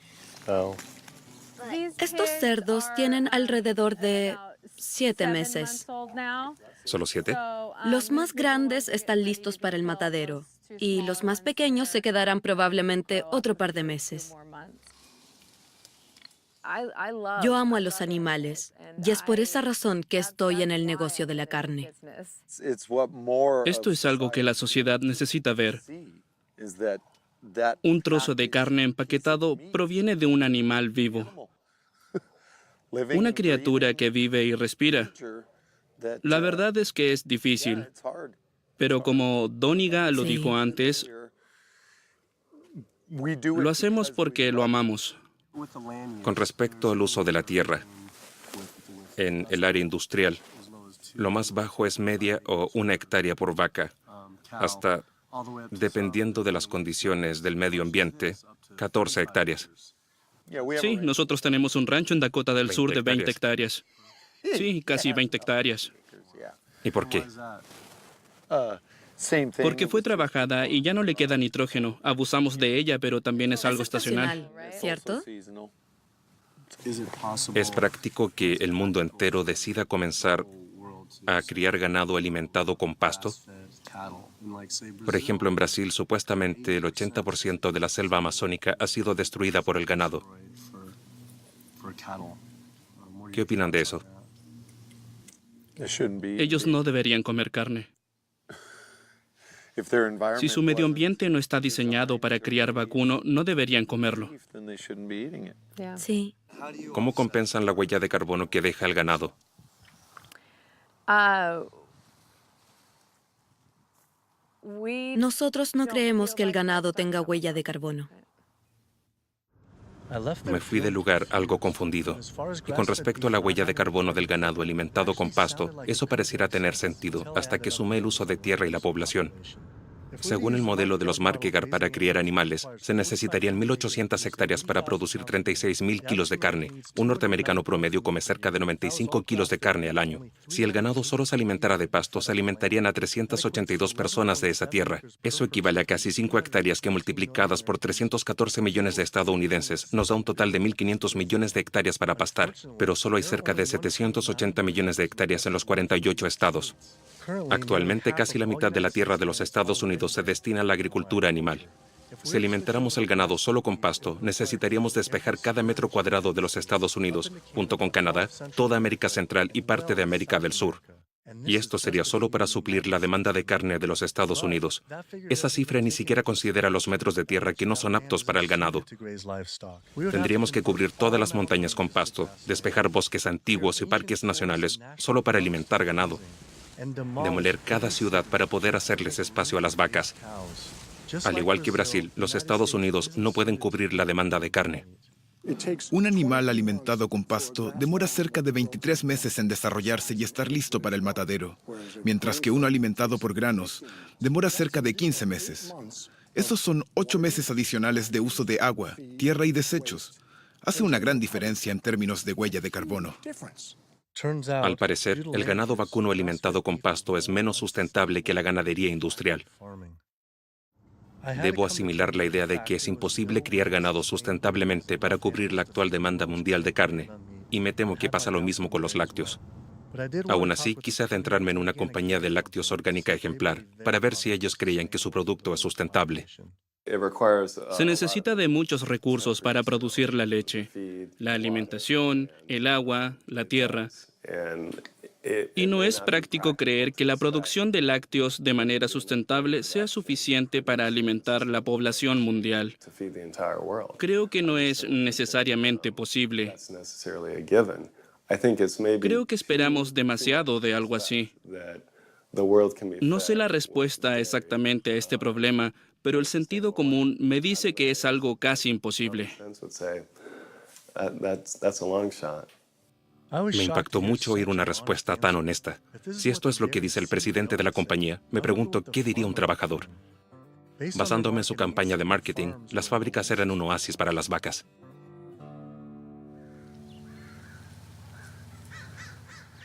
Estos cerdos tienen alrededor de 7 meses. ¿Solo 7? Los más grandes están listos para el matadero y los más pequeños se quedarán probablemente otro par de meses. Yo amo a los animales y es por esa razón que estoy en el negocio de la carne. Esto es algo que la sociedad necesita ver. Un trozo de carne empaquetado proviene de un animal vivo. Una criatura que vive y respira. La verdad es que es difícil. Pero como Doniga lo dijo antes, lo hacemos porque lo amamos. Con respecto al uso de la tierra, en el área industrial, lo más bajo es media o 1 hectárea por vaca, hasta, dependiendo de las condiciones del medio ambiente, 14 hectáreas. Sí, nosotros tenemos un rancho en Dakota del Sur de 20 hectáreas. Sí, casi 20 hectáreas. ¿Y por qué? Porque fue trabajada y ya no le queda nitrógeno. Abusamos de ella, pero también es algo estacional. ¿Cierto? ¿Es práctico que el mundo entero decida comenzar a criar ganado alimentado con pasto? Por ejemplo, en Brasil, supuestamente el 80% de la selva amazónica ha sido destruida por el ganado. ¿Qué opinan de eso? Ellos no deberían comer carne. Si su medio ambiente no está diseñado para criar vacuno, no deberían comerlo. Sí. ¿Cómo compensan la huella de carbono que deja el ganado? Nosotros no creemos que el ganado tenga huella de carbono. Me fui del lugar algo confundido. Y con respecto a la huella de carbono del ganado alimentado con pasto, eso pareciera tener sentido hasta que sumé el uso de tierra y la población. Según el modelo de los Markegar para criar animales, se necesitarían 1.800 hectáreas para producir 36.000 kilos de carne. Un norteamericano promedio come cerca de 95 kilos de carne al año. Si el ganado solo se alimentara de pasto, se alimentarían a 382 personas de esa tierra. Eso equivale a casi 5 hectáreas que multiplicadas por 314 millones de estadounidenses nos da un total de 1.500 millones de hectáreas para pastar, pero solo hay cerca de 780 millones de hectáreas en los 48 estados. Actualmente, casi la mitad de la tierra de los Estados Unidos se destina a la agricultura animal. Si alimentáramos el ganado solo con pasto, necesitaríamos despejar cada metro cuadrado de los Estados Unidos, junto con Canadá, toda América Central y parte de América del Sur. Y esto sería solo para suplir la demanda de carne de los Estados Unidos. Esa cifra ni siquiera considera los metros de tierra que no son aptos para el ganado. Tendríamos que cubrir todas las montañas con pasto, despejar bosques antiguos y parques nacionales solo para alimentar ganado. Demoler cada ciudad para poder hacerles espacio a las vacas. Al igual que Brasil, los Estados Unidos no pueden cubrir la demanda de carne. Un animal alimentado con pasto demora cerca de 23 meses en desarrollarse y estar listo para el matadero, mientras que uno alimentado por granos demora cerca de 15 meses. Esos son 8 meses adicionales de uso de agua, tierra y desechos. Hace una gran diferencia en términos de huella de carbono. Al parecer, el ganado vacuno alimentado con pasto es menos sustentable que la ganadería industrial. Debo asimilar la idea de que es imposible criar ganado sustentablemente para cubrir la actual demanda mundial de carne, y me temo que pasa lo mismo con los lácteos. Aún así, quise adentrarme en una compañía de lácteos orgánica ejemplar para ver si ellos creían que su producto es sustentable. Se necesita de muchos recursos para producir la leche, la alimentación, el agua, la tierra. Y no es práctico creer que la producción de lácteos de manera sustentable sea suficiente para alimentar la población mundial. Creo que no es necesariamente posible. Creo que esperamos demasiado de algo así. No sé la respuesta exactamente a este problema, pero el sentido común me dice que es algo casi imposible. Me impactó mucho oír una respuesta tan honesta. Si esto es lo que dice el presidente de la compañía, me pregunto qué diría un trabajador. Basándome en su campaña de marketing, las fábricas eran un oasis para las vacas.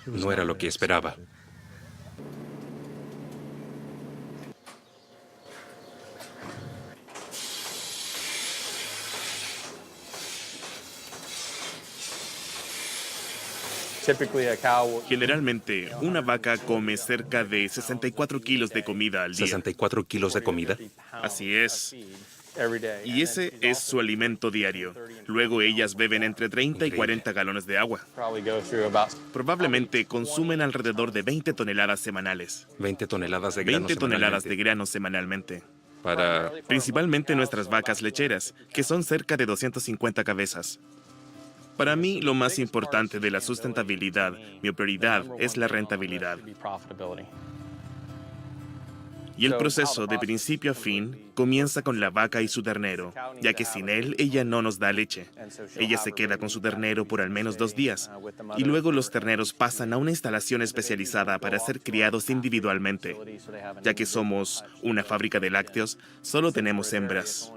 No era lo que esperaba. Generalmente, una vaca come cerca de 64 kilos de comida al día. ¿64 kilos de comida? Así es. Y ese es su alimento diario. Luego ellas beben entre 30 y 40 galones de agua. Probablemente consumen alrededor de 20 toneladas semanales. 20 toneladas de granos 20 toneladas de semanalmente. granos semanalmente. Para... Principalmente nuestras vacas lecheras, que son cerca de 250 cabezas. Para mí, lo más importante de la sustentabilidad, mi prioridad, es la rentabilidad. Y el proceso, de principio a fin, comienza con la vaca y su ternero, ya que sin él, ella no nos da leche. Ella se queda con su ternero por al menos 2 días, y luego los terneros pasan a una instalación especializada para ser criados individualmente. Ya que somos una fábrica de lácteos, solo tenemos hembras.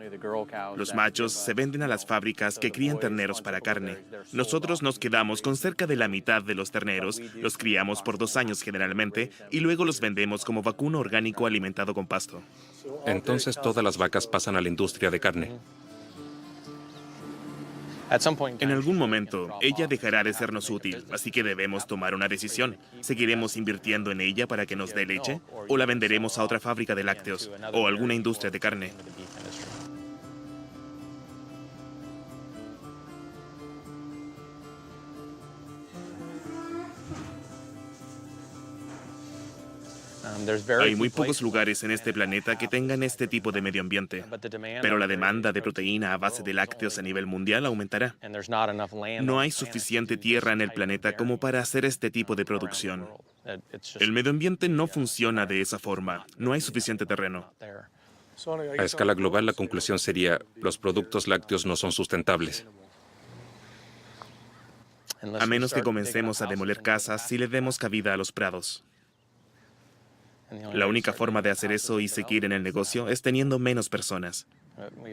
Los machos se venden a las fábricas que crían terneros para carne. Nosotros nos quedamos con cerca de la mitad de los terneros, los criamos por 2 años generalmente, y luego los vendemos como vacuno orgánico alimentado con pasto. Entonces todas las vacas pasan a la industria de carne. En algún momento, ella dejará de sernos útil, así que debemos tomar una decisión. ¿Seguiremos invirtiendo en ella para que nos dé leche? ¿O la venderemos a otra fábrica de lácteos? ¿O alguna industria de carne? Hay muy pocos lugares en este planeta que tengan este tipo de medio ambiente, pero la demanda de proteína a base de lácteos a nivel mundial aumentará. No hay suficiente tierra en el planeta como para hacer este tipo de producción. El medio ambiente no funciona de esa forma. No hay suficiente terreno. A escala global, la conclusión sería, los productos lácteos no son sustentables. A menos que comencemos a demoler casas y le demos cabida a los prados. La única forma de hacer eso y seguir en el negocio es teniendo menos personas.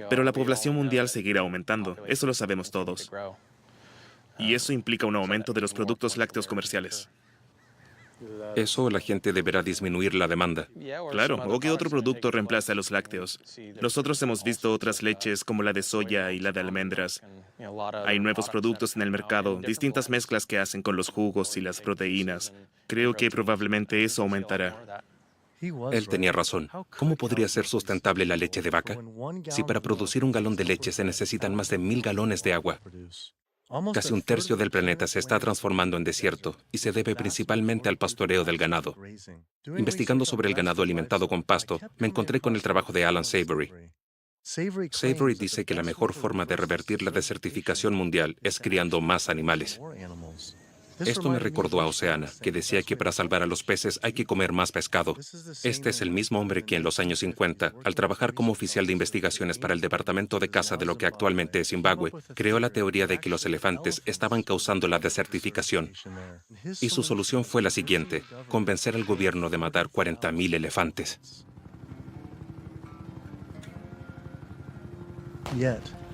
Pero la población mundial seguirá aumentando, eso lo sabemos todos. Y eso implica un aumento de los productos lácteos comerciales. Eso la gente deberá disminuir la demanda. Claro, o que otro producto reemplace a los lácteos. Nosotros hemos visto otras leches como la de soya y la de almendras. Hay nuevos productos en el mercado, distintas mezclas que hacen con los jugos y las proteínas. Creo que probablemente eso aumentará. Él tenía razón. ¿Cómo podría ser sustentable la leche de vaca? Si para producir un galón de leche se necesitan más de 1000 galones de agua. Casi un tercio del planeta se está transformando en desierto y se debe principalmente al pastoreo del ganado. Investigando sobre el ganado alimentado con pasto, me encontré con el trabajo de Alan Savory. Savory dice que la mejor forma de revertir la desertificación mundial es criando más animales. Esto me recordó a Oceana, que decía que para salvar a los peces hay que comer más pescado. Este es el mismo hombre que en los años 50, al trabajar como oficial de investigaciones para el Departamento de Caza de lo que actualmente es Zimbabue, creó la teoría de que los elefantes estaban causando la desertificación. Y su solución fue la siguiente: convencer al gobierno de matar 40.000 elefantes.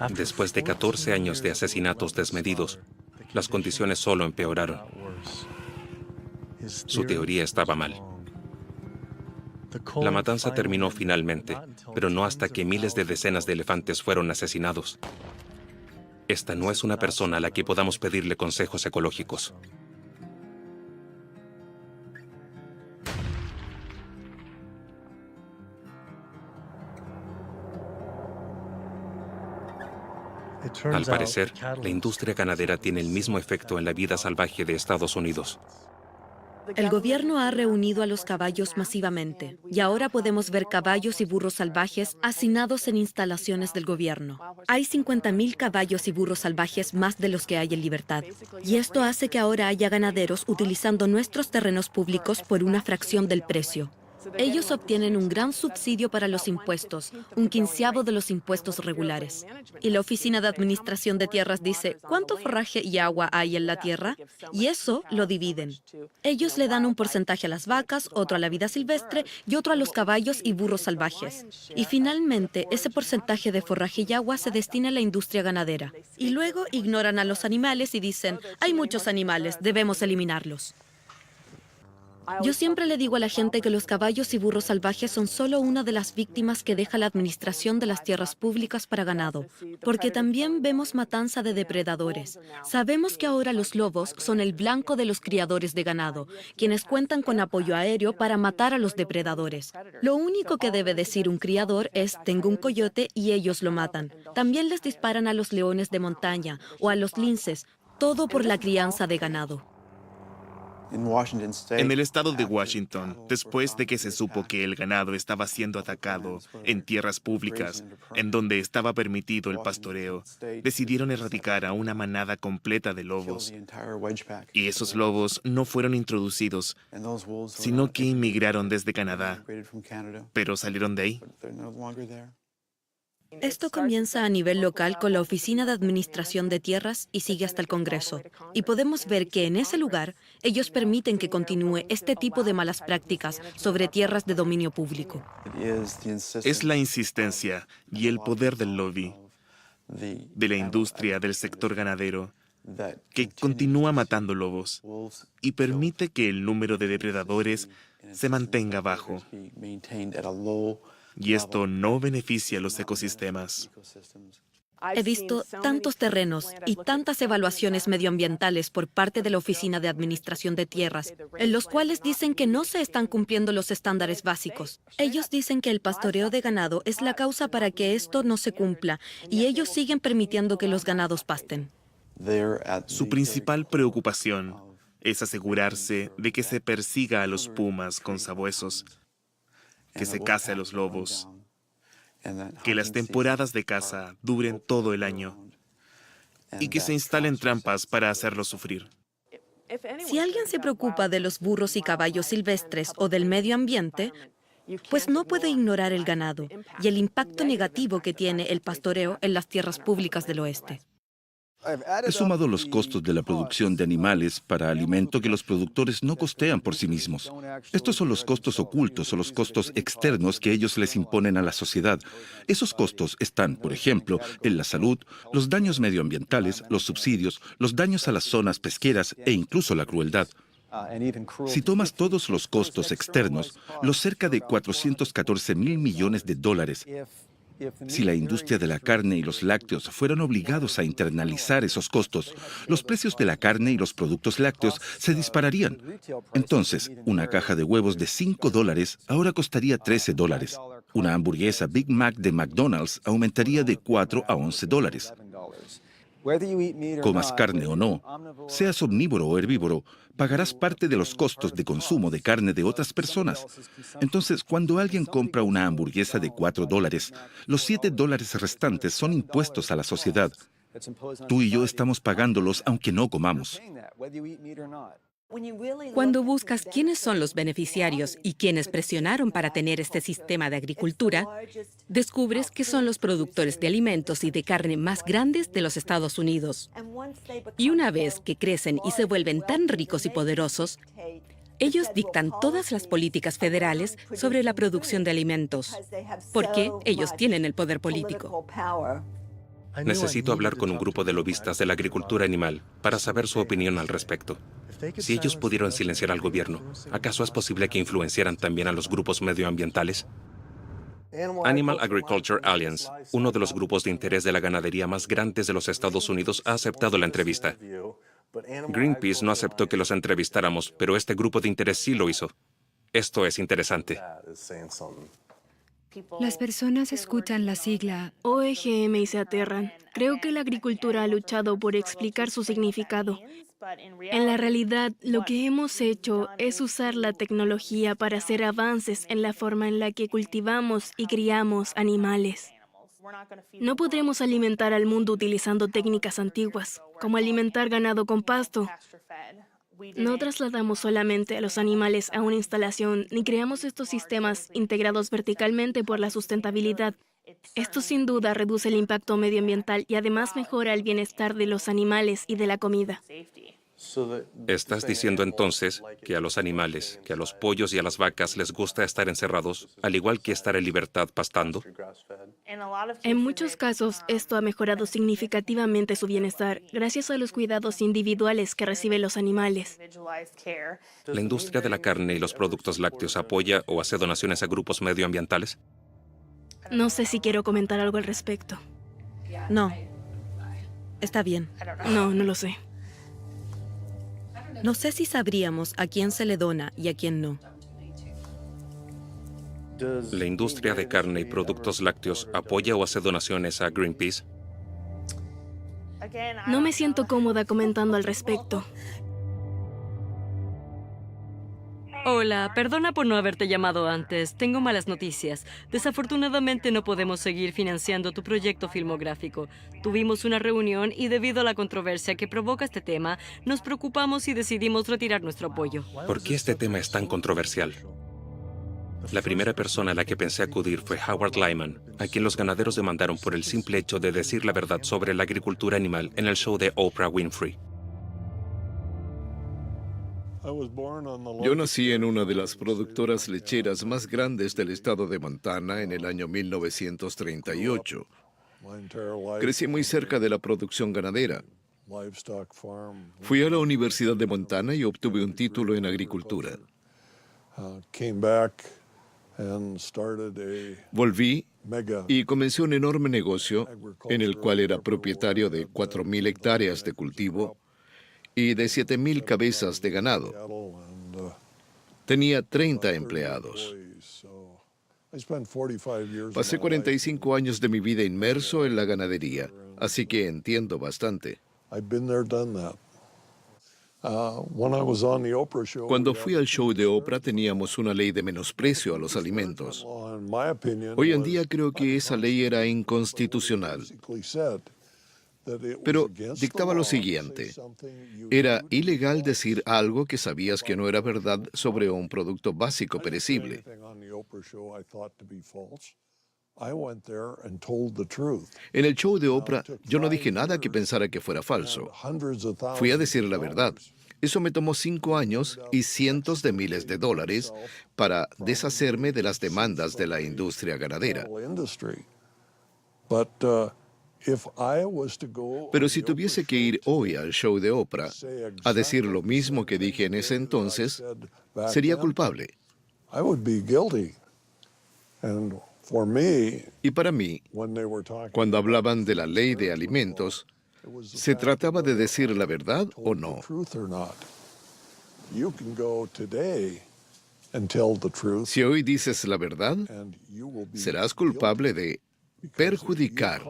Después de 14 años de asesinatos desmedidos, las condiciones solo empeoraron. Su teoría estaba mal. La matanza terminó finalmente, pero no hasta que miles de decenas de elefantes fueron asesinados. Esta no es una persona a la que podamos pedirle consejos ecológicos. Al parecer, la industria ganadera tiene el mismo efecto en la vida salvaje de Estados Unidos. El gobierno ha reunido a los caballos masivamente y ahora podemos ver caballos y burros salvajes hacinados en instalaciones del gobierno. Hay 50.000 caballos y burros salvajes más de los que hay en libertad. Y esto hace que ahora haya ganaderos utilizando nuestros terrenos públicos por una fracción del precio. Ellos obtienen un gran subsidio para los impuestos, un quinceavo de los impuestos regulares. Y la Oficina de Administración de Tierras dice, ¿cuánto forraje y agua hay en la tierra? Y eso lo dividen. Ellos le dan un porcentaje a las vacas, otro a la vida silvestre y otro a los caballos y burros salvajes. Y finalmente, ese porcentaje de forraje y agua se destina a la industria ganadera. Y luego ignoran a los animales y dicen, hay muchos animales, debemos eliminarlos. Yo siempre le digo a la gente que los caballos y burros salvajes son solo una de las víctimas que deja la administración de las tierras públicas para ganado, porque también vemos matanza de depredadores. Sabemos que ahora los lobos son el blanco de los criadores de ganado, quienes cuentan con apoyo aéreo para matar a los depredadores. Lo único que debe decir un criador es, tengo un coyote y ellos lo matan. También les disparan a los leones de montaña o a los linces, todo por la crianza de ganado. En el estado de Washington, después de que se supo que el ganado estaba siendo atacado en tierras públicas, en donde estaba permitido el pastoreo, decidieron erradicar a una manada completa de lobos. Y esos lobos no fueron introducidos, sino que inmigraron desde Canadá, pero salieron de ahí. Esto comienza a nivel local con la Oficina de Administración de Tierras y sigue hasta el Congreso. Y podemos ver que en ese lugar ellos permiten que continúe este tipo de malas prácticas sobre tierras de dominio público. Es la insistencia y el poder del lobby, de la industria del sector ganadero, que continúa matando lobos y permite que el número de depredadores se mantenga bajo. Y esto no beneficia a los ecosistemas. He visto tantos terrenos y tantas evaluaciones medioambientales por parte de la Oficina de Administración de Tierras, en los cuales dicen que no se están cumpliendo los estándares básicos. Ellos dicen que el pastoreo de ganado es la causa para que esto no se cumpla, y ellos siguen permitiendo que los ganados pasten. Su principal preocupación es asegurarse de que se persiga a los pumas con sabuesos, que se case a los lobos, que las temporadas de caza duren todo el año y que se instalen trampas para hacerlos sufrir. Si alguien se preocupa de los burros y caballos silvestres o del medio ambiente, pues no puede ignorar el ganado y el impacto negativo que tiene el pastoreo en las tierras públicas del oeste. He sumado los costos de la producción de animales para alimento que los productores no costean por sí mismos. Estos son los costos ocultos o los costos externos que ellos les imponen a la sociedad. Esos costos están, por ejemplo, en la salud, los daños medioambientales, los subsidios, los daños a las zonas pesqueras e incluso la crueldad. Si tomas todos los costos externos, los cerca de 414.000 millones de dólares, si la industria de la carne y los lácteos fueran obligados a internalizar esos costos, los precios de la carne y los productos lácteos se dispararían. Entonces, una caja de huevos de $5 ahora costaría $13. Una hamburguesa Big Mac de McDonald's aumentaría de $4 a $11. Comas carne o no, seas omnívoro o herbívoro, pagarás parte de los costos de consumo de carne de otras personas. Entonces, cuando alguien compra una hamburguesa de $4, los $7 restantes son impuestos a la sociedad. Tú y yo estamos pagándolos aunque no comamos. Cuando buscas quiénes son los beneficiarios y quienes presionaron para tener este sistema de agricultura, descubres que son los productores de alimentos y de carne más grandes de los Estados Unidos. Y una vez que crecen y se vuelven tan ricos y poderosos, ellos dictan todas las políticas federales sobre la producción de alimentos, porque ellos tienen el poder político. Necesito hablar con un grupo de lobistas de la agricultura animal para saber su opinión al respecto. Si ellos pudieron silenciar al gobierno, ¿acaso es posible que influenciaran también a los grupos medioambientales? Animal Agriculture Alliance, uno de los grupos de interés de la ganadería más grandes de los Estados Unidos, ha aceptado la entrevista. Greenpeace no aceptó que los entrevistáramos, pero este grupo de interés sí lo hizo. Esto es interesante. Las personas escuchan la sigla OEGM y se aterran. Creo que la agricultura ha luchado por explicar su significado. En la realidad, lo que hemos hecho es usar la tecnología para hacer avances en la forma en la que cultivamos y criamos animales. No podremos alimentar al mundo utilizando técnicas antiguas, como alimentar ganado con pasto. No trasladamos solamente a los animales a una instalación, ni creamos estos sistemas integrados verticalmente por la sustentabilidad. Esto sin duda reduce el impacto medioambiental y además mejora el bienestar de los animales y de la comida. ¿Estás diciendo entonces que a los animales, que a los pollos y a las vacas les gusta estar encerrados, al igual que estar en libertad pastando? En muchos casos, esto ha mejorado significativamente su bienestar gracias a los cuidados individuales que reciben los animales. ¿La industria de la carne y los productos lácteos apoya o hace donaciones a grupos medioambientales? No sé si quiero comentar algo al respecto. No. Está bien. No lo sé. No sé si sabríamos a quién se le dona y a quién no. ¿La industria de carne y productos lácteos apoya o hace donaciones a Greenpeace? No me siento cómoda comentando al respecto. Hola, perdona por no haberte llamado antes. Tengo malas noticias. Desafortunadamente no podemos seguir financiando tu proyecto filmográfico. Tuvimos una reunión y debido a la controversia que provoca este tema, nos preocupamos y decidimos retirar nuestro apoyo. ¿Por qué este tema es tan controversial? La primera persona a la que pensé acudir fue Howard Lyman, a quien los ganaderos demandaron por el simple hecho de decir la verdad sobre la agricultura animal en el show de Oprah Winfrey. Yo nací en una de las productoras lecheras más grandes del estado de Montana en el año 1938. Crecí muy cerca de la producción ganadera. Fui a la Universidad de Montana y obtuve un título en agricultura. Volví y comencé un enorme negocio en el cual era propietario de 4.000 hectáreas de cultivo y de 7.000 cabezas de ganado. Tenía 30 empleados. Pasé 45 años de mi vida inmerso en la ganadería, así que entiendo bastante. Cuando fui al show de Oprah teníamos una ley de menosprecio a los alimentos. Hoy en día creo que esa ley era inconstitucional. Pero dictaba lo siguiente: era ilegal decir algo que sabías que no era verdad sobre un producto básico perecible. En el show de Oprah, yo no dije nada que pensara que fuera falso. Fui a decir la verdad. Eso me tomó 5 años y cientos de miles de dólares para deshacerme de las demandas de la industria ganadera. Pero si tuviese que ir hoy al show de Oprah a decir lo mismo que dije en ese entonces, sería culpable. Y para mí, cuando hablaban de la ley de alimentos, ¿se trataba de decir la verdad o no? Si hoy dices la verdad, serás culpable de perjudicar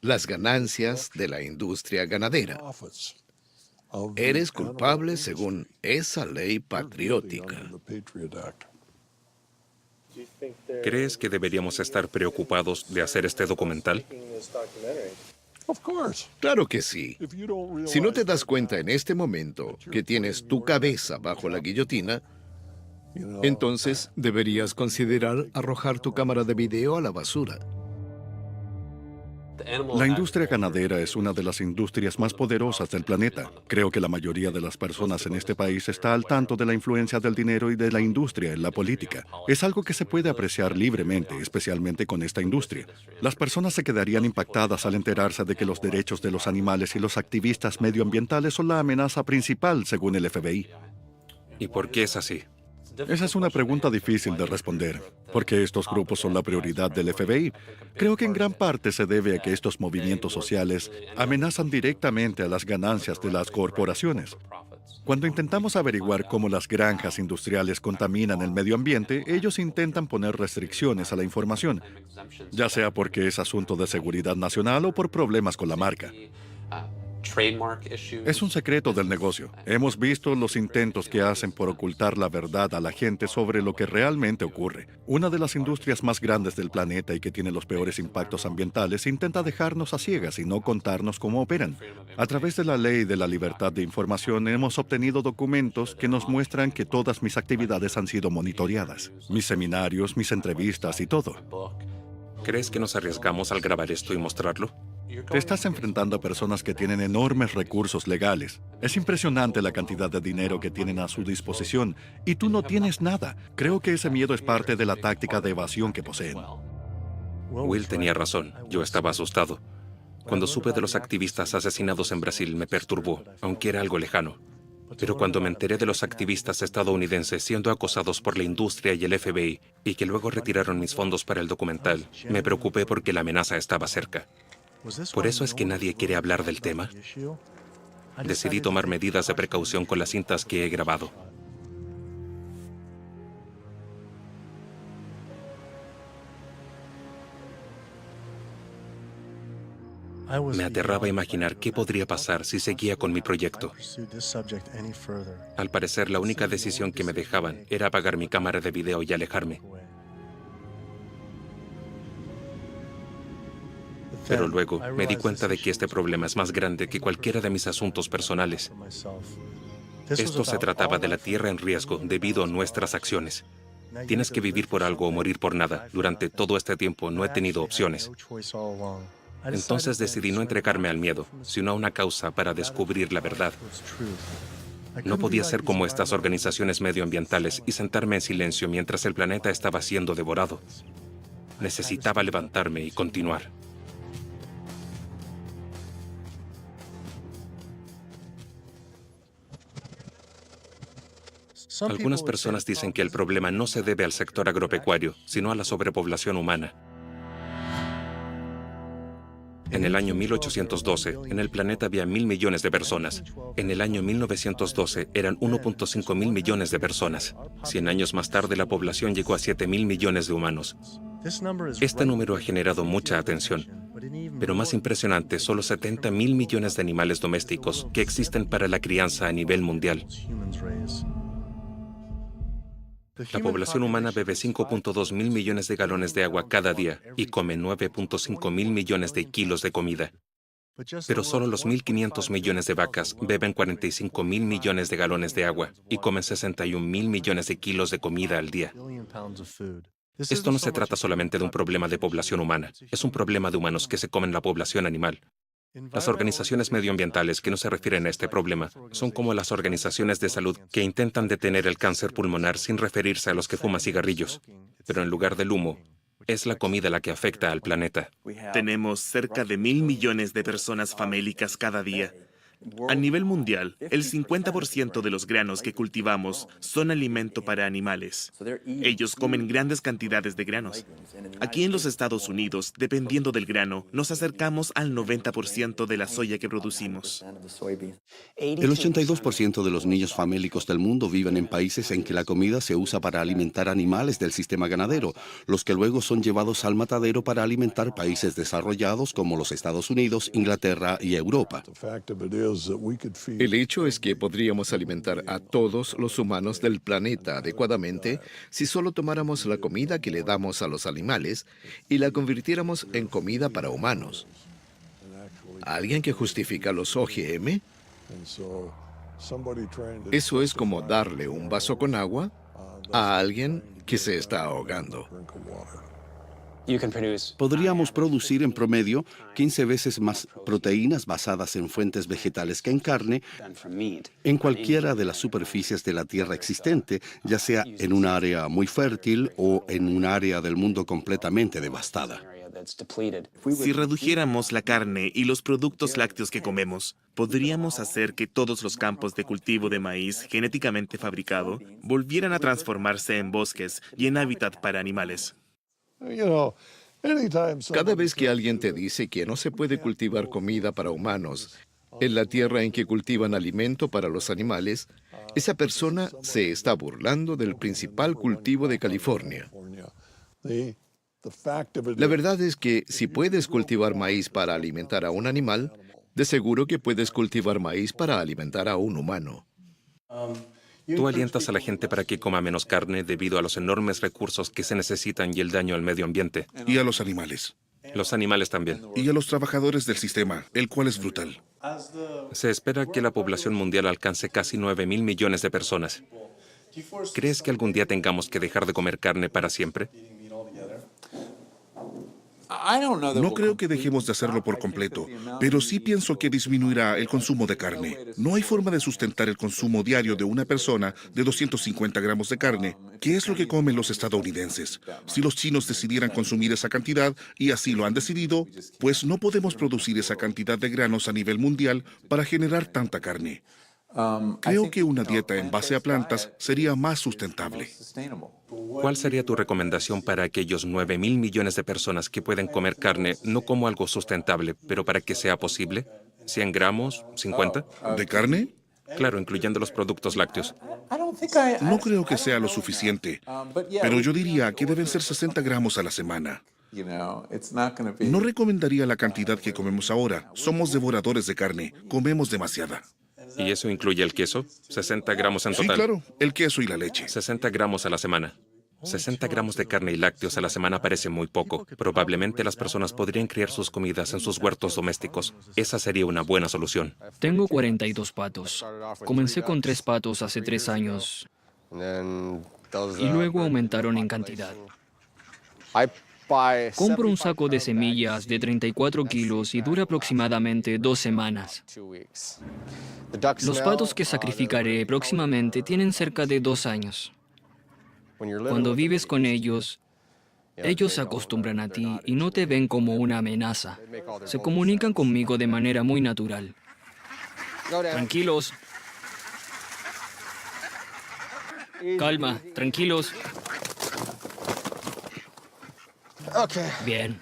las ganancias de la industria ganadera. Eres culpable según esa ley patriótica. ¿Crees que deberíamos estar preocupados de hacer este documental? Claro que sí. Si no te das cuenta en este momento que tienes tu cabeza bajo la guillotina, entonces deberías considerar arrojar tu cámara de video a la basura. La industria ganadera es una de las industrias más poderosas del planeta. Creo que la mayoría de las personas en este país está al tanto de la influencia del dinero y de la industria en la política. Es algo que se puede apreciar libremente, especialmente con esta industria. Las personas se quedarían impactadas al enterarse de que los derechos de los animales y los activistas medioambientales son la amenaza principal, según el FBI. ¿Y por qué es así? Esa es una pregunta difícil de responder. ¿Por qué estos grupos son la prioridad del FBI? Creo que en gran parte se debe a que estos movimientos sociales amenazan directamente a las ganancias de las corporaciones. Cuando intentamos averiguar cómo las granjas industriales contaminan el medio ambiente, ellos intentan poner restricciones a la información, ya sea porque es asunto de seguridad nacional o por problemas con la marca. Es un secreto del negocio. Hemos visto los intentos que hacen por ocultar la verdad a la gente sobre lo que realmente ocurre. Una de las industrias más grandes del planeta y que tiene los peores impactos ambientales intenta dejarnos a ciegas y no contarnos cómo operan. A través de la ley de la libertad de información hemos obtenido documentos que nos muestran que todas mis actividades han sido monitoreadas. Mis seminarios, mis entrevistas y todo. ¿Crees que nos arriesgamos al grabar esto y mostrarlo? Te estás enfrentando a personas que tienen enormes recursos legales. Es impresionante la cantidad de dinero que tienen a su disposición y tú no tienes nada. Creo que ese miedo es parte de la táctica de evasión que poseen. Will tenía razón. Yo estaba asustado. Cuando supe de los activistas asesinados en Brasil me perturbó, aunque era algo lejano. Pero cuando me enteré de los activistas estadounidenses siendo acosados por la industria y el FBI y que luego retiraron mis fondos para el documental, me preocupé porque la amenaza estaba cerca. ¿Por eso es que nadie quiere hablar del tema? Decidí tomar medidas de precaución con las cintas que he grabado. Me aterraba imaginar qué podría pasar si seguía con mi proyecto. Al parecer, la única decisión que me dejaban era apagar mi cámara de video y alejarme. Pero luego me di cuenta de que este problema es más grande que cualquiera de mis asuntos personales. Esto se trataba de la tierra en riesgo debido a nuestras acciones. Tienes que vivir por algo o morir por nada. Durante todo este tiempo no he tenido opciones. Entonces decidí no entregarme al miedo, sino a una causa para descubrir la verdad. No podía ser como estas organizaciones medioambientales y sentarme en silencio mientras el planeta estaba siendo devorado. Necesitaba levantarme y continuar. Algunas personas dicen que el problema no se debe al sector agropecuario, sino a la sobrepoblación humana. En el año 1812, en el planeta había 1.000 millones de personas. En el año 1912 eran 1.5 mil millones de personas. 100 años más tarde la población llegó a 7.000 millones de humanos. Este número ha generado mucha atención. Pero más impresionante son los 70.000 millones de animales domésticos que existen para la crianza a nivel mundial. La población humana bebe 5.2 mil millones de galones de agua cada día y come 9.5 mil millones de kilos de comida. Pero solo los 1.500 millones de vacas beben 45.000 millones de galones de agua y comen 61.000 millones de kilos de comida al día. Esto no se trata solamente de un problema de población humana, es un problema de humanos que se comen la población animal. Las organizaciones medioambientales que no se refieren a este problema son como las organizaciones de salud que intentan detener el cáncer pulmonar sin referirse a los que fuman cigarrillos. Pero en lugar del humo, es la comida la que afecta al planeta. Tenemos cerca de 1.000 millones de personas famélicas cada día. A nivel mundial, el 50% de los granos que cultivamos son alimento para animales. Ellos comen grandes cantidades de granos. Aquí en los Estados Unidos, dependiendo del grano, nos acercamos al 90% de la soya que producimos. El 82% de los niños famélicos del mundo viven en países en que la comida se usa para alimentar animales del sistema ganadero, los que luego son llevados al matadero para alimentar países desarrollados como los Estados Unidos, Inglaterra y Europa. El hecho es que podríamos alimentar a todos los humanos del planeta adecuadamente si solo tomáramos la comida que le damos a los animales y la convirtiéramos en comida para humanos. ¿Alguien que justifica los OGM? Eso es como darle un vaso con agua a alguien que se está ahogando. Podríamos producir en promedio 15 veces más proteínas basadas en fuentes vegetales que en carne en cualquiera de las superficies de la Tierra existente, ya sea en un área muy fértil o en un área del mundo completamente devastada. Si redujéramos la carne y los productos lácteos que comemos, podríamos hacer que todos los campos de cultivo de maíz genéticamente fabricado volvieran a transformarse en bosques y en hábitat para animales. Cada vez que alguien te dice que no se puede cultivar comida para humanos en la tierra en que cultivan alimento para los animales, esa persona se está burlando del principal cultivo de California. La verdad es que si puedes cultivar maíz para alimentar a un animal, de seguro que puedes cultivar maíz para alimentar a un humano. Tú alientas a la gente para que coma menos carne debido a los enormes recursos que se necesitan y el daño al medio ambiente. Y a los animales. Los animales también. Y a los trabajadores del sistema, el cual es brutal. Se espera que la población mundial alcance casi 9.000 millones de personas. ¿Crees que algún día tengamos que dejar de comer carne para siempre? No creo que dejemos de hacerlo por completo, pero sí pienso que disminuirá el consumo de carne. No hay forma de sustentar el consumo diario de una persona de 250 gramos de carne, que es lo que comen los estadounidenses. Si los chinos decidieran consumir esa cantidad, y así lo han decidido, pues no podemos producir esa cantidad de granos a nivel mundial para generar tanta carne. Creo que una dieta en base a plantas sería más sustentable. ¿Cuál sería tu recomendación para aquellos 9.000 millones de personas que pueden comer carne no como algo sustentable, pero para que sea posible? ¿100 gramos? ¿50? ¿De carne? Claro, incluyendo los productos lácteos. No creo que sea lo suficiente, pero yo diría que deben ser 60 gramos a la semana. No recomendaría la cantidad que comemos ahora. Somos devoradores de carne, comemos demasiada. ¿Y eso incluye el queso? 60 gramos en total. Sí, claro, el queso y la leche. 60 gramos a la semana. 60 gramos de carne y lácteos a la semana parece muy poco. Probablemente las personas podrían criar sus comidas en sus huertos domésticos. Esa sería una buena solución. Tengo 42 patos. Comencé con 3 patos hace 3 años. Y luego aumentaron en cantidad. Compro un saco de semillas de 34 kilos y dura aproximadamente 2 semanas. Los patos que sacrificaré próximamente tienen cerca de 2 años. Cuando vives con ellos, ellos se acostumbran a ti y no te ven como una amenaza. Se comunican conmigo de manera muy natural. Tranquilos. Calma, tranquilos. Bien.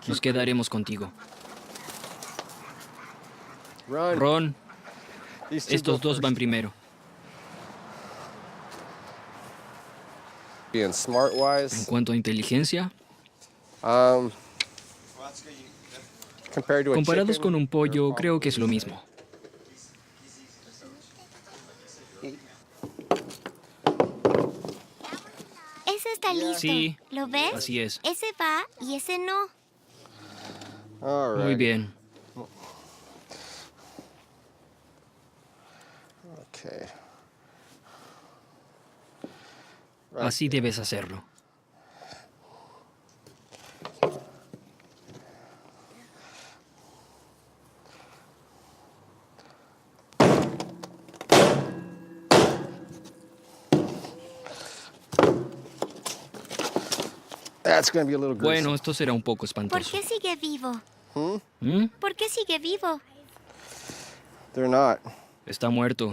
Nos quedaremos contigo. Ron, estos dos van primero. En cuanto a inteligencia, comparados con un pollo, creo que es lo mismo. ¿Es esta listo. Sí, ¿Lo ves? así es. Ese va y ese no. Muy bien. Así debes hacerlo. Bueno, esto será un poco ¿Por espantoso. qué sigue vivo? ¿Mm? ¿Por qué sigue vivo? Está muerto.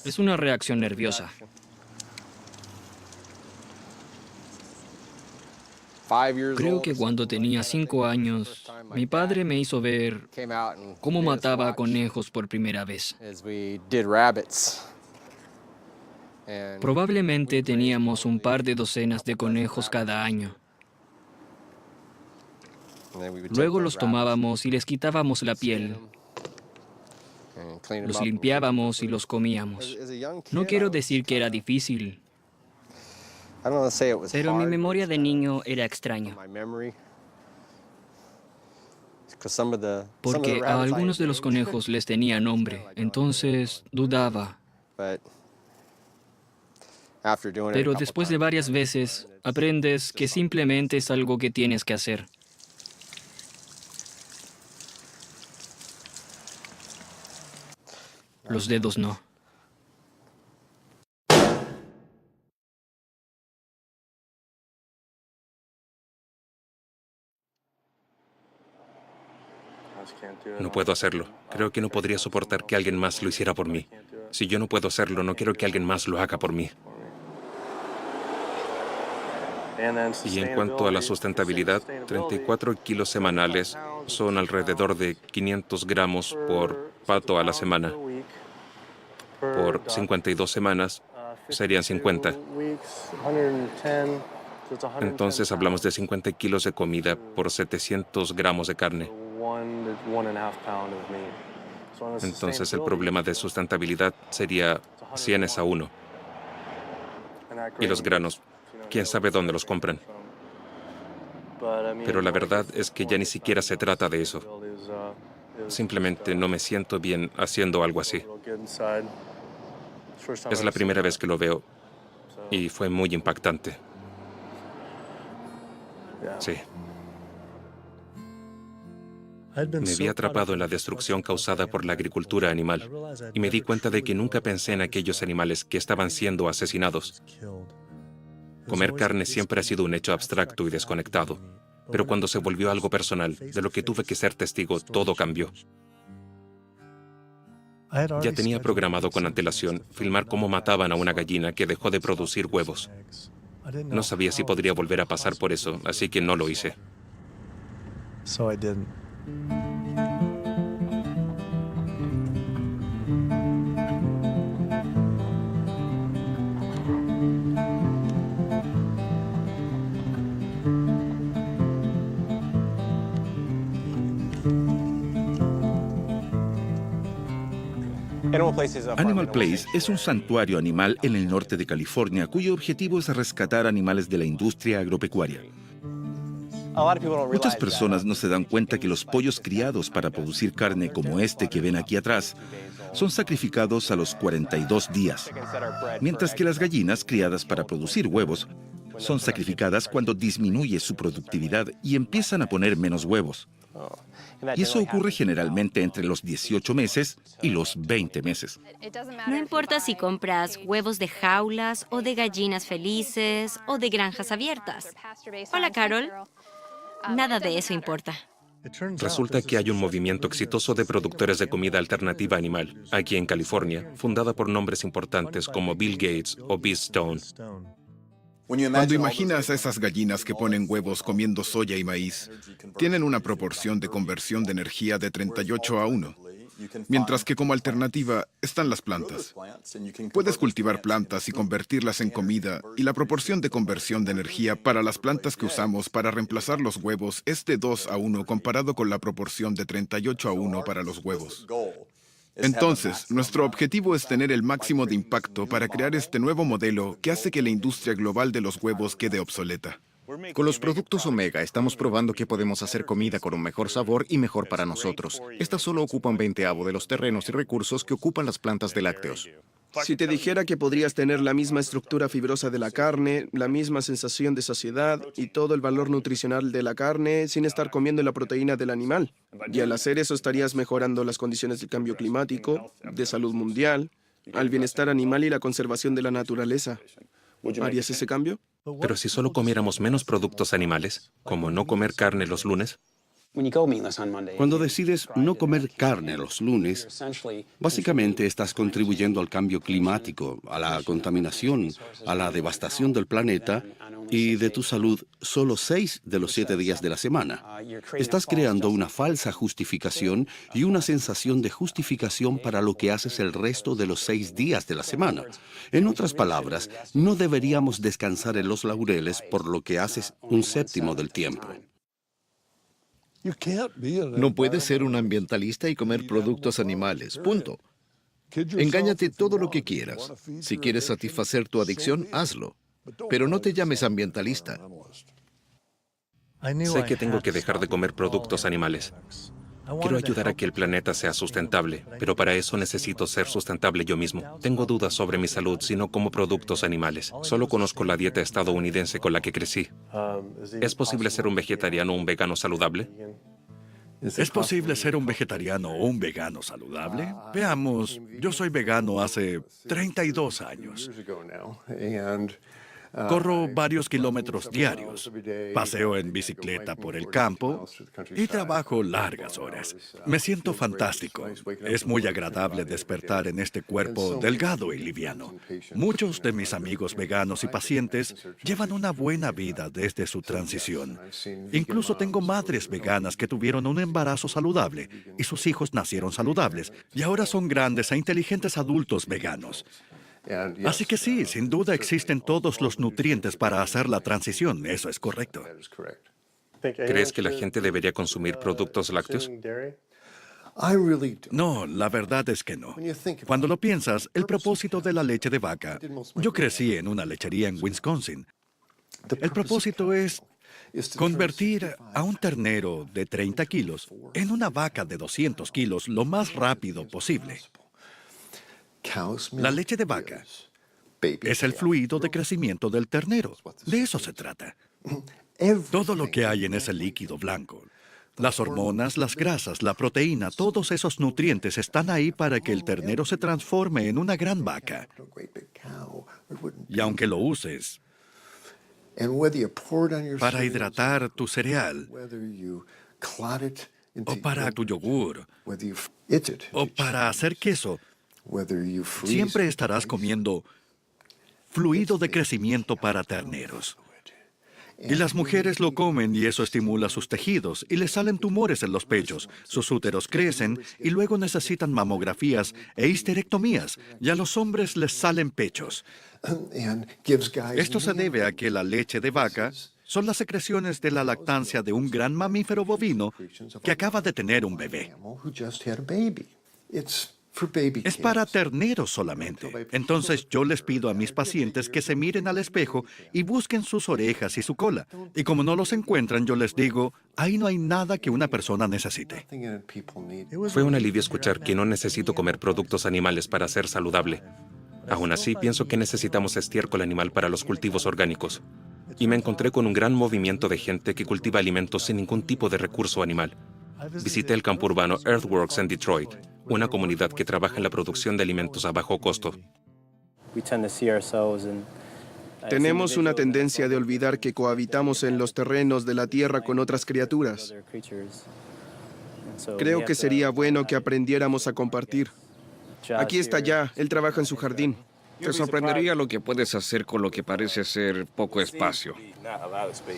Es una reacción nerviosa. Creo que cuando tenía 5 años, mi padre me hizo ver cómo mataba a conejos por primera vez. Probablemente teníamos un par de docenas de conejos cada año. Luego los tomábamos y les quitábamos la piel. Los limpiábamos y los comíamos. No quiero decir que era difícil, pero mi memoria de niño era extraña. Porque a algunos de los conejos les tenía nombre, entonces dudaba. Pero después de varias veces, aprendes que simplemente es algo que tienes que hacer. Los dedos no. No puedo hacerlo. Creo que no podría soportar que alguien más lo hiciera por mí. Si yo no puedo hacerlo, no quiero que alguien más lo haga por mí. Y en cuanto a la sustentabilidad, 34 kilos semanales son alrededor de 500 gramos por pato a la semana. Por 52 semanas serían 50. Entonces hablamos de 50 kilos de comida por 700 gramos de carne. Entonces el problema de sustentabilidad sería 100:1. Y los granos, quién sabe dónde los compran. Pero la verdad es que ya ni siquiera se trata de eso. Simplemente no me siento bien haciendo algo así. Es la primera vez que lo veo y fue muy impactante. Sí. Me vi atrapado en la destrucción causada por la agricultura animal y me di cuenta de que nunca pensé en aquellos animales que estaban siendo asesinados. Comer carne siempre ha sido un hecho abstracto y desconectado, pero cuando se volvió algo personal, de lo que tuve que ser testigo, todo cambió. Ya tenía programado con antelación filmar cómo mataban a una gallina que dejó de producir huevos. No sabía si podría volver a pasar por eso, así que no lo hice. Animal Place es un santuario animal en el norte de California cuyo objetivo es rescatar animales de la industria agropecuaria. Muchas personas no se dan cuenta que los pollos criados para producir carne como este que ven aquí atrás son sacrificados a los 42 días, mientras que las gallinas criadas para producir huevos son sacrificadas cuando disminuye su productividad y empiezan a poner menos huevos. Y eso ocurre generalmente entre los 18 meses y los 20 meses. No importa si compras huevos de jaulas o de gallinas felices o de granjas abiertas. Hola, Carol. Nada de eso importa. Resulta que hay un movimiento exitoso de productores de comida alternativa animal, aquí en California, fundada por nombres importantes como Bill Gates o Biz Stone. Cuando imaginas a esas gallinas que ponen huevos comiendo soya y maíz, tienen una proporción de conversión de energía de 38:1, mientras que como alternativa están las plantas. Puedes cultivar plantas y convertirlas en comida, y la proporción de conversión de energía para las plantas que usamos para reemplazar los huevos es de 2:1 comparado con la proporción de 38:1 para los huevos. Entonces, nuestro objetivo es tener el máximo de impacto para crear este nuevo modelo que hace que la industria global de los huevos quede obsoleta. Con los productos Omega estamos probando que podemos hacer comida con un mejor sabor y mejor para nosotros. Esta solo ocupa un 20avo de los terrenos y recursos que ocupan las plantas de lácteos. Si te dijera que podrías tener la misma estructura fibrosa de la carne, la misma sensación de saciedad y todo el valor nutricional de la carne sin estar comiendo la proteína del animal. Y al hacer eso estarías mejorando las condiciones del cambio climático, de salud mundial, al bienestar animal y la conservación de la naturaleza. ¿Harías ese cambio? Pero si solo comiéramos menos productos animales, como no comer carne los lunes, Cuando decides no comer carne los lunes, básicamente estás contribuyendo al cambio climático, a la contaminación, a la devastación del planeta y de tu salud solo 6 de los 7 días de la semana. Estás creando una falsa justificación y una sensación de justificación para lo que haces el resto de los 6 días de la semana. En otras palabras, no deberíamos descansar en los laureles por lo que haces un séptimo del tiempo. No puedes ser un ambientalista y comer productos animales, punto. Engáñate todo lo que quieras. Si quieres satisfacer tu adicción, hazlo. Pero no te llames ambientalista. sé que tengo que dejar de comer productos animales. Quiero ayudar a que el planeta sea sustentable, pero para eso necesito ser sustentable yo mismo. Tengo dudas sobre mi salud si no como productos animales. Solo conozco la dieta estadounidense con la que crecí. ¿Es posible ser un vegetariano o un vegano saludable? ¿Es posible ser un vegetariano o un vegano saludable? Veamos, yo soy vegano hace 32 años. Corro varios kilómetros diarios, paseo en bicicleta por el campo y trabajo largas horas. Me siento fantástico. Es muy agradable despertar en este cuerpo delgado y liviano. Muchos de mis amigos veganos y pacientes llevan una buena vida desde su transición. Incluso tengo madres veganas que tuvieron un embarazo saludable y sus hijos nacieron saludables y ahora son grandes e inteligentes adultos veganos. Así que sí, sin duda existen todos los nutrientes para hacer la transición. Eso es correcto. ¿Crees que la gente debería consumir productos lácteos? No, la verdad es que no. Cuando lo piensas, el propósito de la leche de vaca... Yo crecí en una lechería en Wisconsin. El propósito es convertir a un ternero de 30 kilos en una vaca de 200 kilos lo más rápido posible. La leche de vaca es el fluido de crecimiento del ternero. De eso se trata. Todo lo que hay en ese líquido blanco, las hormonas, las grasas, la proteína, todos esos nutrientes están ahí para que el ternero se transforme en una gran vaca. Y aunque lo uses para hidratar tu cereal, o para tu yogur, o para hacer queso, siempre estarás comiendo fluido de crecimiento para terneros. Y las mujeres lo comen y eso estimula sus tejidos y les salen tumores en los pechos. Sus úteros crecen y luego necesitan mamografías e histerectomías y a los hombres les salen pechos. Esto se debe a que la leche de vaca son las secreciones de la lactancia de un gran mamífero bovino que acaba de tener un bebé. Es para terneros solamente. Entonces yo les pido a mis pacientes que se miren al espejo y busquen sus orejas y su cola. Y como no los encuentran, yo les digo, ahí no hay nada que una persona necesite. Fue un alivio escuchar que no necesito comer productos animales para ser saludable. Aún así, pienso que necesitamos estiércol animal para los cultivos orgánicos. Y me encontré con un gran movimiento de gente que cultiva alimentos sin ningún tipo de recurso animal. Visité el campo urbano Earthworks en Detroit, una comunidad que trabaja en la producción de alimentos a bajo costo. Tenemos una tendencia de olvidar que cohabitamos en los terrenos de la tierra con otras criaturas. Creo que sería bueno que aprendiéramos a compartir. Aquí está ya, él trabaja en su jardín. Te sorprendería lo que puedes hacer con lo que parece ser poco espacio.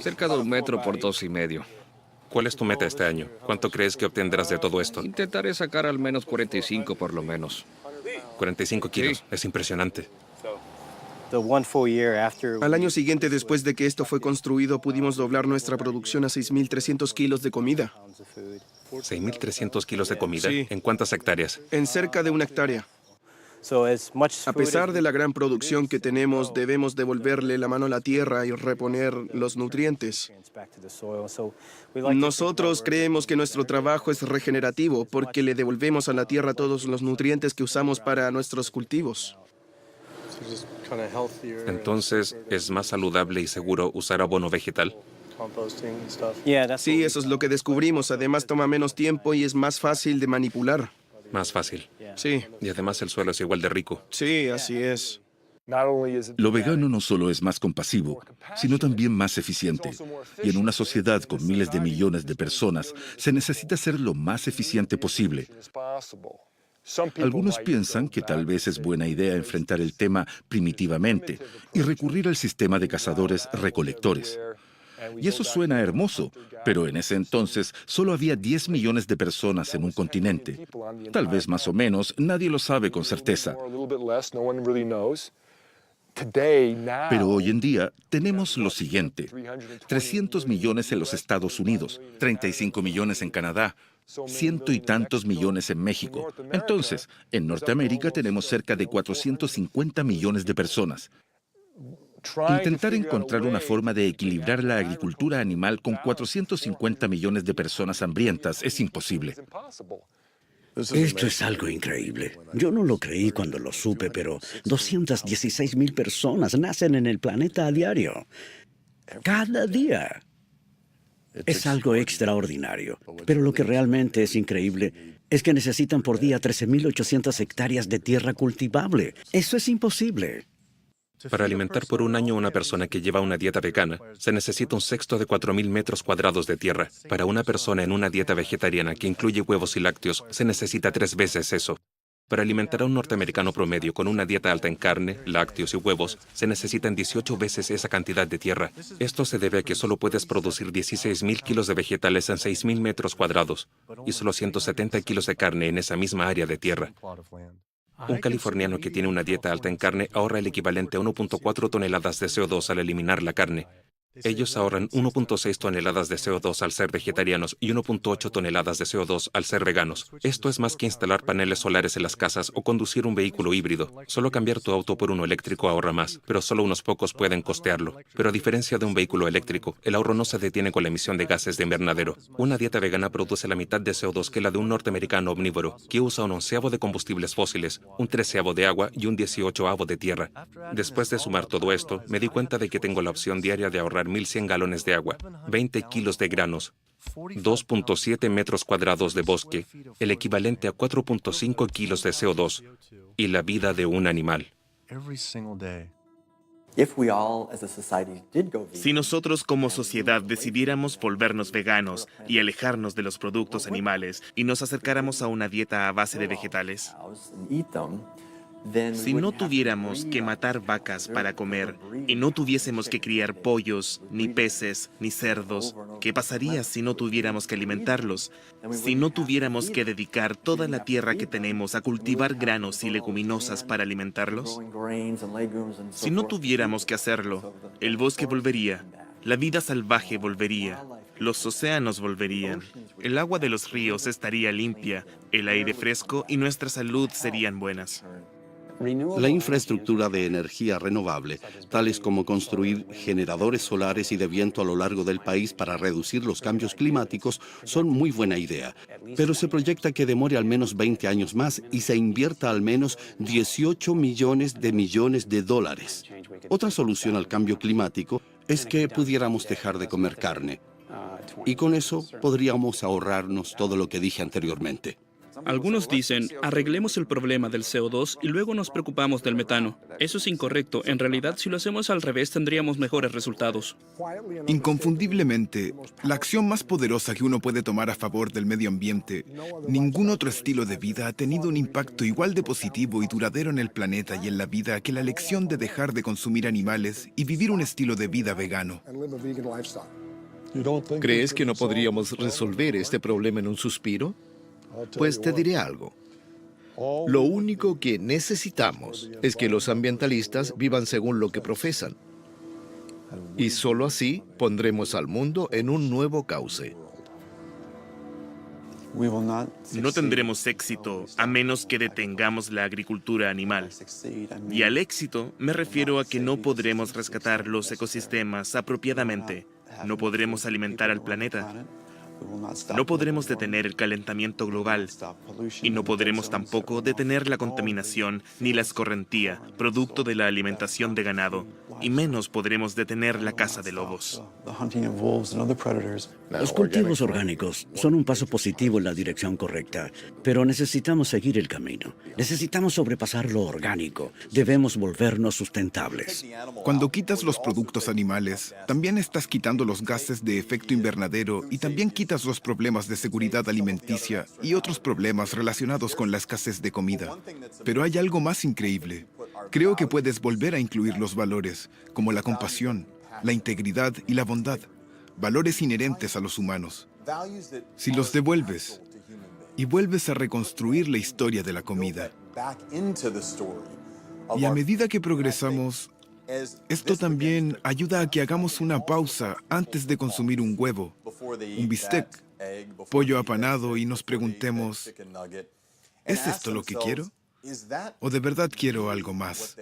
Cerca de 1 metro por 2,5. ¿Cuál es tu meta este año? ¿Cuánto crees que obtendrás de todo esto? Intentaré sacar al menos 45 por lo menos. 45 kilos, sí. Es impresionante. Al año siguiente, después de que esto fue construido, pudimos doblar nuestra producción a 6.300 kilos de comida. 6.300 kilos de comida. Sí. ¿En cuántas hectáreas? En cerca de 1 hectárea. A pesar de la gran producción que tenemos, debemos devolverle la mano a la tierra y reponer los nutrientes. Nosotros creemos que nuestro trabajo es regenerativo porque le devolvemos a la tierra todos los nutrientes que usamos para nuestros cultivos. Entonces, ¿es más saludable y seguro usar abono vegetal? Sí, eso es lo que descubrimos. Además, toma menos tiempo y es más fácil de manipular. Más fácil. Sí. Y además el suelo es igual de rico. Sí, así es. Lo vegano no solo es más compasivo, sino también más eficiente. Y en una sociedad con miles de millones de personas, se necesita ser lo más eficiente posible. Algunos piensan que tal vez es buena idea enfrentar el tema primitivamente y recurrir al sistema de cazadores-recolectores. Y eso suena hermoso, pero en ese entonces solo había 10 millones de personas en un continente. Tal vez más o menos, nadie lo sabe con certeza. Pero hoy en día tenemos lo siguiente: 300 millones en los Estados Unidos, 35 millones en Canadá, ciento y tantos millones en México. Entonces, en Norteamérica tenemos cerca de 450 millones de personas. Intentar encontrar una forma de equilibrar la agricultura animal con 450 millones de personas hambrientas es imposible. Esto es algo increíble. Yo no lo creí cuando lo supe, pero 216,000 personas nacen en el planeta a diario. Cada día. Es algo extraordinario. Pero lo que realmente es increíble es que necesitan por día 13,800 hectáreas de tierra cultivable. Eso es imposible. Para alimentar por un año a una persona que lleva una dieta vegana, se necesita un sexto de 4.000 metros cuadrados de tierra. Para una persona en una dieta vegetariana que incluye huevos y lácteos, se necesita 3 veces eso. Para alimentar a un norteamericano promedio con una dieta alta en carne, lácteos y huevos, se necesitan 18 veces esa cantidad de tierra. Esto se debe a que solo puedes producir 16.000 kilos de vegetales en 6.000 metros cuadrados y solo 170 kilos de carne en esa misma área de tierra. Un californiano que tiene una dieta alta en carne ahorra el equivalente a 1.4 toneladas de CO2 al eliminar la carne. Ellos ahorran 1.6 toneladas de CO2 al ser vegetarianos y 1.8 toneladas de CO2 al ser veganos. Esto es más que instalar paneles solares en las casas o conducir un vehículo híbrido. Solo cambiar tu auto por uno eléctrico ahorra más, pero solo unos pocos pueden costearlo. Pero a diferencia de un vehículo eléctrico, el ahorro no se detiene con la emisión de gases de invernadero. Una dieta vegana produce la mitad de CO2 que la de un norteamericano omnívoro, que usa un 11avo de combustibles fósiles, un 13avo de agua y un 18avo de tierra. Después de sumar todo esto, me di cuenta de que tengo la opción diaria de ahorrar 1.100 galones de agua, 20 kilos de granos, 2.7 metros cuadrados de bosque, el equivalente a 4.5 kilos de CO2 y la vida de un animal. Si nosotros como sociedad decidiéramos volvernos veganos y alejarnos de los productos animales y nos acercáramos a una dieta a base de vegetales, si no tuviéramos que matar vacas para comer y no tuviésemos que criar pollos, ni peces, ni cerdos, ¿qué pasaría si no tuviéramos que alimentarlos? Si no tuviéramos que dedicar toda la tierra que tenemos a cultivar granos y leguminosas para alimentarlos? Si no tuviéramos que hacerlo, el bosque volvería, la vida salvaje volvería, los océanos volverían, el agua de los ríos estaría limpia, el aire fresco y nuestra salud serían buenas. La infraestructura de energía renovable, tales como construir generadores solares y de viento a lo largo del país para reducir los cambios climáticos, son muy buena idea. Pero se proyecta que demore al menos 20 años más y se invierta al menos 18 millones de dólares. Otra solución al cambio climático es que pudiéramos dejar de comer carne. Y con eso podríamos ahorrarnos todo lo que dije anteriormente. Algunos dicen, arreglemos el problema del CO2 y luego nos preocupamos del metano. Eso es incorrecto. En realidad, si lo hacemos al revés, tendríamos mejores resultados. Inconfundiblemente, la acción más poderosa que uno puede tomar a favor del medio ambiente, ningún otro estilo de vida ha tenido un impacto igual de positivo y duradero en el planeta y en la vida que la elección de dejar de consumir animales y vivir un estilo de vida vegano. ¿Crees que no podríamos resolver este problema en un suspiro? Pues te diré algo. Lo único que necesitamos es que los ambientalistas vivan según lo que profesan. Y solo así pondremos al mundo en un nuevo cauce. No tendremos éxito a menos que detengamos la agricultura animal. Y al éxito me refiero a que no podremos rescatar los ecosistemas apropiadamente. No podremos alimentar al planeta. No podremos detener el calentamiento global y no podremos tampoco detener la contaminación ni la escorrentía, producto de la alimentación de ganado, y menos podremos detener la caza de lobos. Los cultivos orgánicos son un paso positivo en la dirección correcta, pero necesitamos seguir el camino. Necesitamos sobrepasar lo orgánico. Debemos volvernos sustentables. Cuando quitas los productos animales, también estás quitando los gases de efecto invernadero y también quitas los problemas de seguridad alimenticia y otros problemas relacionados con la escasez de comida. Pero hay algo más increíble. Creo que puedes volver a incluir los valores, como la compasión, la integridad y la bondad, valores inherentes a los humanos. Si los devuelves y vuelves a reconstruir la historia de la comida, y a medida que progresamos, esto también ayuda a que hagamos una pausa antes de consumir un huevo, un bistec, pollo apanado y nos preguntemos, ¿es esto lo que quiero? ¿O de verdad quiero algo más?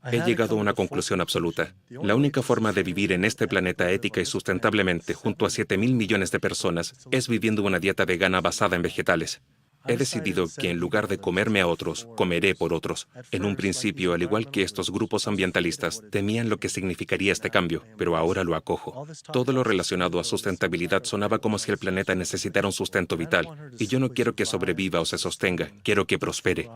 He llegado a una conclusión absoluta. La única forma de vivir en este planeta ética y sustentablemente junto a 7.000 millones de personas es viviendo una dieta vegana basada en vegetales. He decidido que en lugar de comerme a otros, comeré por otros. En un principio, al igual que estos grupos ambientalistas, temían lo que significaría este cambio, pero ahora lo acojo. Todo lo relacionado a sustentabilidad sonaba como si el planeta necesitara un sustento vital, y yo no quiero que sobreviva o se sostenga, quiero que prospere.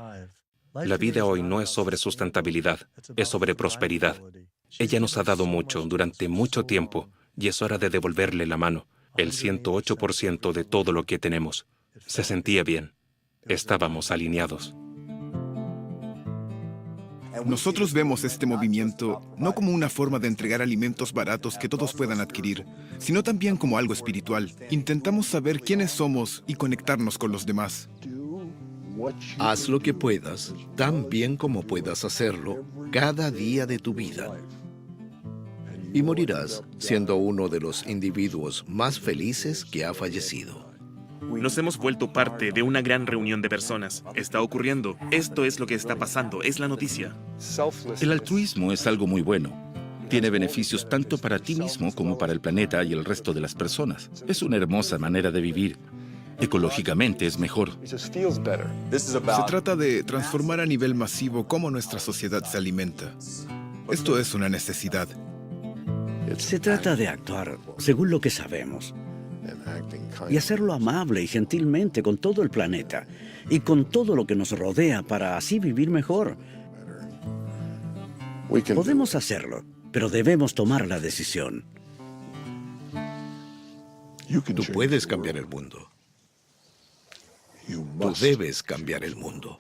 La vida hoy no es sobre sustentabilidad, es sobre prosperidad. Ella nos ha dado mucho durante mucho tiempo, y es hora de devolverle la mano, el 108% de todo lo que tenemos. Se sentía bien. Estábamos alineados. Nosotros vemos este movimiento no como una forma de entregar alimentos baratos que todos puedan adquirir, sino también como algo espiritual. Intentamos saber quiénes somos y conectarnos con los demás. Haz lo que puedas, tan bien como puedas hacerlo, cada día de tu vida. Y morirás siendo uno de los individuos más felices que ha fallecido. Nos hemos vuelto parte de una gran reunión de personas. Está ocurriendo. Esto es lo que está pasando. Es la noticia. El altruismo es algo muy bueno. Tiene beneficios tanto para ti mismo como para el planeta y el resto de las personas. Es una hermosa manera de vivir. Ecológicamente es mejor. Se trata de transformar a nivel masivo cómo nuestra sociedad se alimenta. Esto es una necesidad. Se trata de actuar según lo que sabemos y hacerlo amable y gentilmente con todo el planeta y con todo lo que nos rodea para así vivir mejor. Podemos hacerlo, pero debemos tomar la decisión. Tú puedes cambiar el mundo. Tú debes cambiar el mundo.